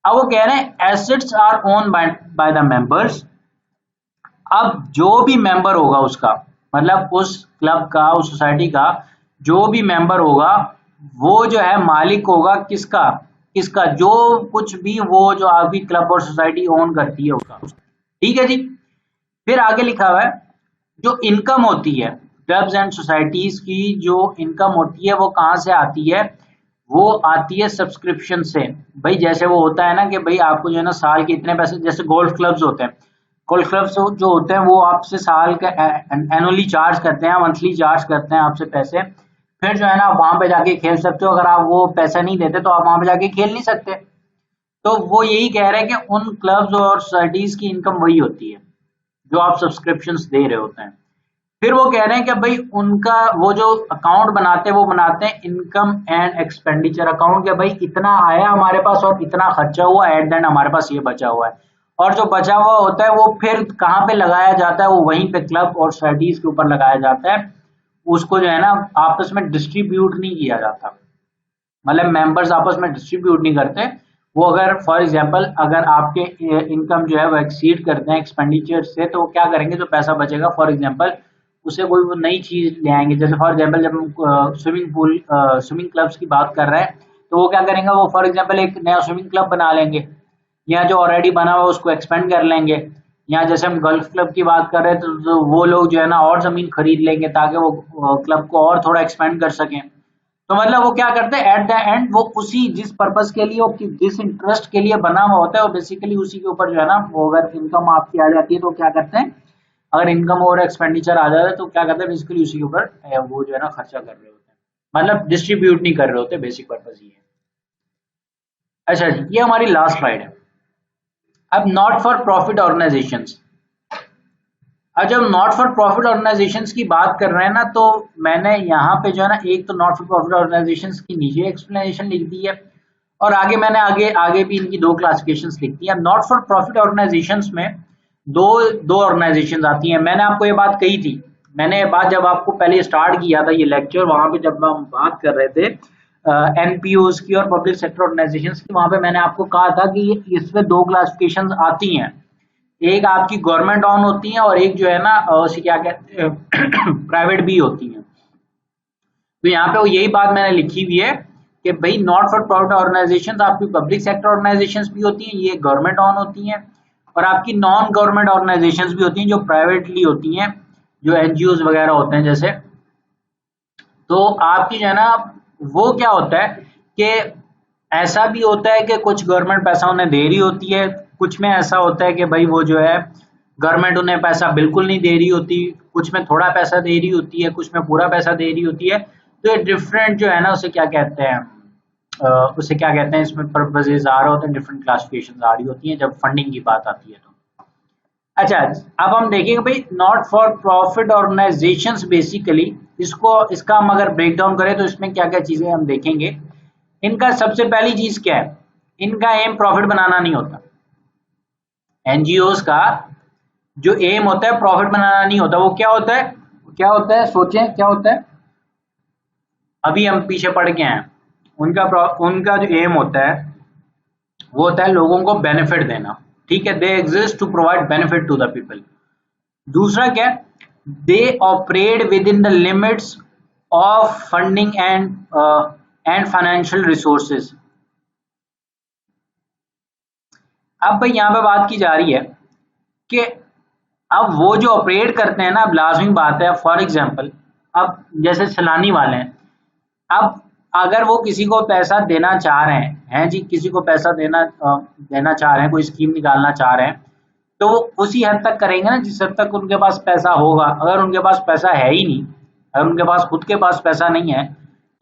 अब वो कह रहे हैं assets our own by the members. अब जो भी मेंबर होगा उसका, मतलब उस क्लब का, उस सोसाइटी का जो भी मेंबर होगा, वो जो है मालिक होगा किसका, किसका, जो कुछ भी वो जो आपकी क्लब और सोसाइटी ओन करती है उसका। ठीक है जी। फिर आगे लिखा हुआ है जो इनकम होती है क्लब्स एंड सोसाइटीज की, जो इनकम होती है वो कहाँ से आती है, वो आती है सब्सक्रिप्शन से। भाई जैसे वो होता है ना कि भाई आपको जो है ना साल के इतने पैसे, जैसे गोल्फ क्लब्स होते हैं, गोल्फ क्लब्स जो होते हैं वो आपसे साल का एनुअली चार्ज करते हैं, मंथली चार्ज करते हैं आपसे पैसे। फिर जो है ना वहां पे जाके खेल सकते हो, अगर आप वो पैसा नहीं देते तो आप वहां पे जाके खेल नहीं सकते। तो वो यही कह रहे हैं कि उन क्लब्स और सोसाइटीज की इनकम वही होती है जो आप सब्सक्रिप्शंस दे रहे होते हैं। फिर वो कह रहे हैं कि भाई उनका वो जो अकाउंट बनाते हैं, वो बनाते हैं इनकम एंड एक्सपेंडिचर अकाउंट, के भाई इतना आया हमारे पास और इतना खर्चा हुआ, एट द एंड हमारे पास ये बचा हुआ है। और जो बचा हुआ होता है वो फिर कहाँ पे लगाया जाता है, वो वहीं पे क्लब और सोसाइटीज के ऊपर लगाया जाता है। उसको जो है ना आपस में डिस्ट्रीब्यूट नहीं किया जाता, मतलब मेंबर्स आपस में डिस्ट्रीब्यूट नहीं करते। वो अगर फॉर एग्जांपल अगर आपके इनकम जो है वो एक्सीड करते हैं एक्सपेंडिचर से, तो वो क्या करेंगे, जो पैसा बचेगा फॉर एग्जांपल उसे कोई वो नई चीज ले आएंगे। जैसे फॉर एग्जांपल जब हम स्विमिंग क्लब्स की बात कर रहे हैं, तो वो क्या करेंगे, वो फॉर एग्जांपल एक नया स्विमिंग क्लब बना लेंगे, या जो ऑलरेडी बना हुआ उसको एक्सपेंड कर लेंगे। या जैसे हम गोल्फ क्लब की बात कर रहे हैं, तो वो लोग जो है ना और जमीन खरीद लेंगे ताकि वो क्लब को और थोड़ा एक्सपेंड कर सकें। तो मतलब वो क्या करते हैं एट द एंड, वो उसी जिस पर्पस के लिए, वो जिस इंटरेस्ट के लिए बना हुआ होता है, वो बेसिकली उसी के ऊपर जो है ना, वो अगर इनकम आपकी आ जाती है तो क्या करते हैं, अगर इनकम और एक्सपेंडिचर आ जाता है तो क्या करते हैं, बेसिकली उसी के ऊपर वो जो है ना खर्चा कर रहे होते हैं, मतलब डिस्ट्रीब्यूट नहीं कर रहे होते, बेसिक पर्पज ये है। अच्छा जी, ये हमारी लास्ट स्लाइड है। अब नॉट फॉर प्रॉफिट ऑर्गेनाइजेशंस। अब जब नॉट फॉर प्रॉफिट ऑर्गेनाइजेशंस की बात कर रहे हैं ना, तो मैंने यहाँ पे जो है ना एक तो नॉट फॉर प्रॉफिट ऑर्गेनाइजेशंस की नीचे एक्सप्लेनेशन लिख दी है, और आगे मैंने आगे आगे भी इनकी दो क्लासिफिकेशंस लिख दी है। नॉट फॉर प्रॉफिट ऑर्गेनाइजेशंस में दो दो ऑर्गेनाइजेशन आती हैं। मैंने आपको ये बात कही थी, मैंने ये बात जब आपको पहले स्टार्ट किया था ये लेक्चर, वहां पे जब हम बात कर रहे थे एनपीओज की और पब्लिक सेक्टर ऑर्गेनाइजेशंस की, वहां पे मैंने आपको कहा था कि इसमें दो क्लासिफिकेशंस आती हैं, एक आपकी गवर्नमेंट ऑन होती है और एक जो है ना उसे क्या कहते हैं प्राइवेट भी होती है। तो यहाँ पे वो यही बात मैंने लिखी हुई है कि भाई नॉट फॉर प्रॉफिट ऑर्गेनाइजेशंस आपकी पब्लिक सेक्टर ऑर्गेनाइजेशंस भी होती हैं, ये गवर्नमेंट ऑन होती हैं, और आपकी नॉन गवर्नमेंट ऑर्गेनाइजेशंस भी होती हैं जो प्राइवेटली होती हैं, जो एनजीओज वगैरह होते हैं जैसे। तो आपकी जो है ना वो क्या होता है कि ऐसा भी होता है कि कुछ गवर्नमेंट पैसा उन्हें दे रही होती है, कुछ में ऐसा होता है कि भाई वो जो है गवर्नमेंट उन्हें पैसा बिल्कुल नहीं दे रही होती, कुछ में थोड़ा पैसा दे रही होती है, कुछ में पूरा पैसा दे रही होती है। तो ये डिफरेंट जो है ना उसे क्या कहते हैं उसे क्या कहते हैं, इसमें पर्पजेज आ रहे होते हैं, डिफरेंट क्लासिफिकेशन आ रही होती हैं जब फंडिंग की बात आती है तो। अच्छा, अब हम देखेंगे भाई not for profit organisations basically इसको, इसका हम अगर ब्रेक डाउन करें तो इसमें क्या क्या चीजें हम देखेंगे। इनका सबसे पहली चीज क्या है, इनका एम प्रॉफिट बनाना नहीं होता। एनजीओज का जो एम होता है प्रॉफिट बनाना नहीं होता। वो क्या होता है, क्या होता है, सोचें क्या होता है, अभी हम पीछे पढ़ के आए, उनका जो एम होता है वो होता है लोगों को बेनिफिट देना, ठीक है, they exist to provide benefit to the people. दूसरा क्या, they operate within the limits of funding and financial resources. अब भाई यहाँ पे बात की जा रही है कि अब वो जो ऑपरेट करते हैं ना, अब लाजमी बात है, फॉर एग्जांपल अब जैसे सैलानी वाले हैं, अब अगर वो किसी को पैसा देना चाह रहे हैं जी, किसी को पैसा देना चाह रहे हैं, कोई स्कीम निकालना चाह रहे हैं, तो वो उसी हद तक करेंगे ना जिस हद तक उनके पास पैसा होगा। अगर उनके पास पैसा है ही नहीं, अगर उनके पास खुद के पास पैसा नहीं है,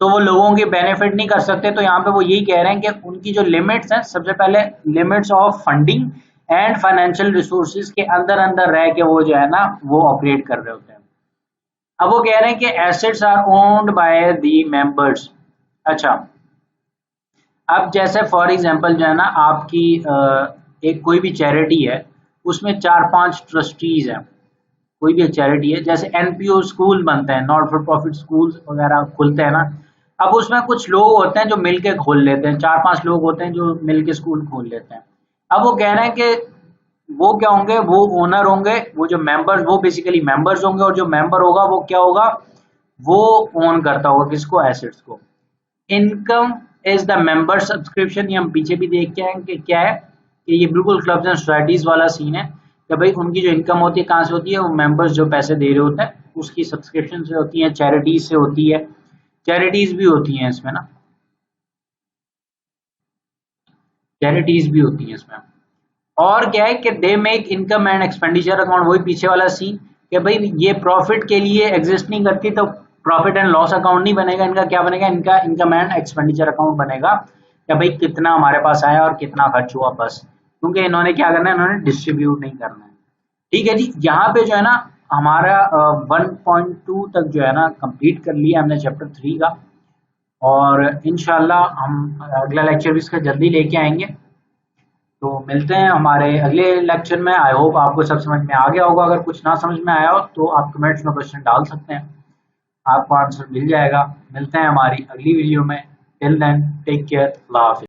तो वो लोगों के बेनिफिट नहीं कर सकते। तो यहाँ पे वो यही कह रहे हैं कि उनकी जो लिमिट्स हैं, सबसे पहले limits of funding and financial resources के अंदर अंदर रह के वो जो है ना वो ऑपरेट कर रहे होते हैं। अब वो कह रहे हैं कि assets are owned by the members. अच्छा, अब जैसे फॉर एग्जांपल जो है ना आपकी एक कोई भी चैरिटी है, उसमें 4-5 ट्रस्टीज हैं, कोई भी चैरिटी है, जैसे एनपीओ स्कूल बनते हैं, नॉट फॉर प्रॉफिट स्कूल वगैरह खुलते हैं ना, अब उसमें कुछ लोग होते हैं जो मिलके खोल लेते हैं, 4-5 लोग होते हैं जो मिलके स्कूल खोल लेते हैं। अब वो कह रहे हैं कि वो क्या होंगे, वो ओनर होंगे, वो जो मेंबर्स, वो बेसिकली मेंबर्स होंगे, और जो मेंबर होगा वो क्या होगा, वो ओन करता होगा किसको, एसेट्स को। Income is the member subscription, ये हम पीछे भी देख के आए कि क्या है, कि ये बिल्कुल क्लब्स एंड सोसाइटीज वाला सीन है कि भाई उनकी जो इनकम होती है कहाँ से होती है, वो मेंबर्स जो पैसे दे रहे होते हैं उसकी सब्सक्रिप्शन से होती है, चैरिटीज से होती है, चैरिटीज भी होती हैं इसमें ना, चैरिटीज भी होती हैं इसमें। और क्या है कि they make income and expenditure account, वही पीछे वाला सीन कि भाई ये प्रॉफिट के लिए एग्जिस्ट नहीं करती, तो प्रॉफिट एंड लॉस अकाउंट नहीं बनेगा, इनका क्या बनेगा, इनका इनकम एंड एक्सपेंडिचर अकाउंट बनेगा कि भाई कितना हमारे पास आया और कितना खर्च हुआ, बस। क्योंकि इन्होंने क्या करना है, इन्होंने डिस्ट्रीब्यूट नहीं करना है। ठीक है जी, यहाँ पे जो है ना हमारा 1.2 तक जो है ना कंप्लीट कर लिया हमने चैप्टर 3 का, और इंशाल्लाह हम अगला लेक्चर भी इसका जल्दी लेके आएंगे। तो मिलते हैं हमारे अगले लेक्चर में। आई होप आपको सब समझ में आ गया होगा। अगर कुछ ना समझ में आया हो तो आप कमेंट्स में क्वेश्चन डाल सकते हैं, आपको आंसर मिल जाएगा। मिलते हैं हमारी अगली वीडियो में। टिल देन टेक केयर, अल्लाह हाफिज़।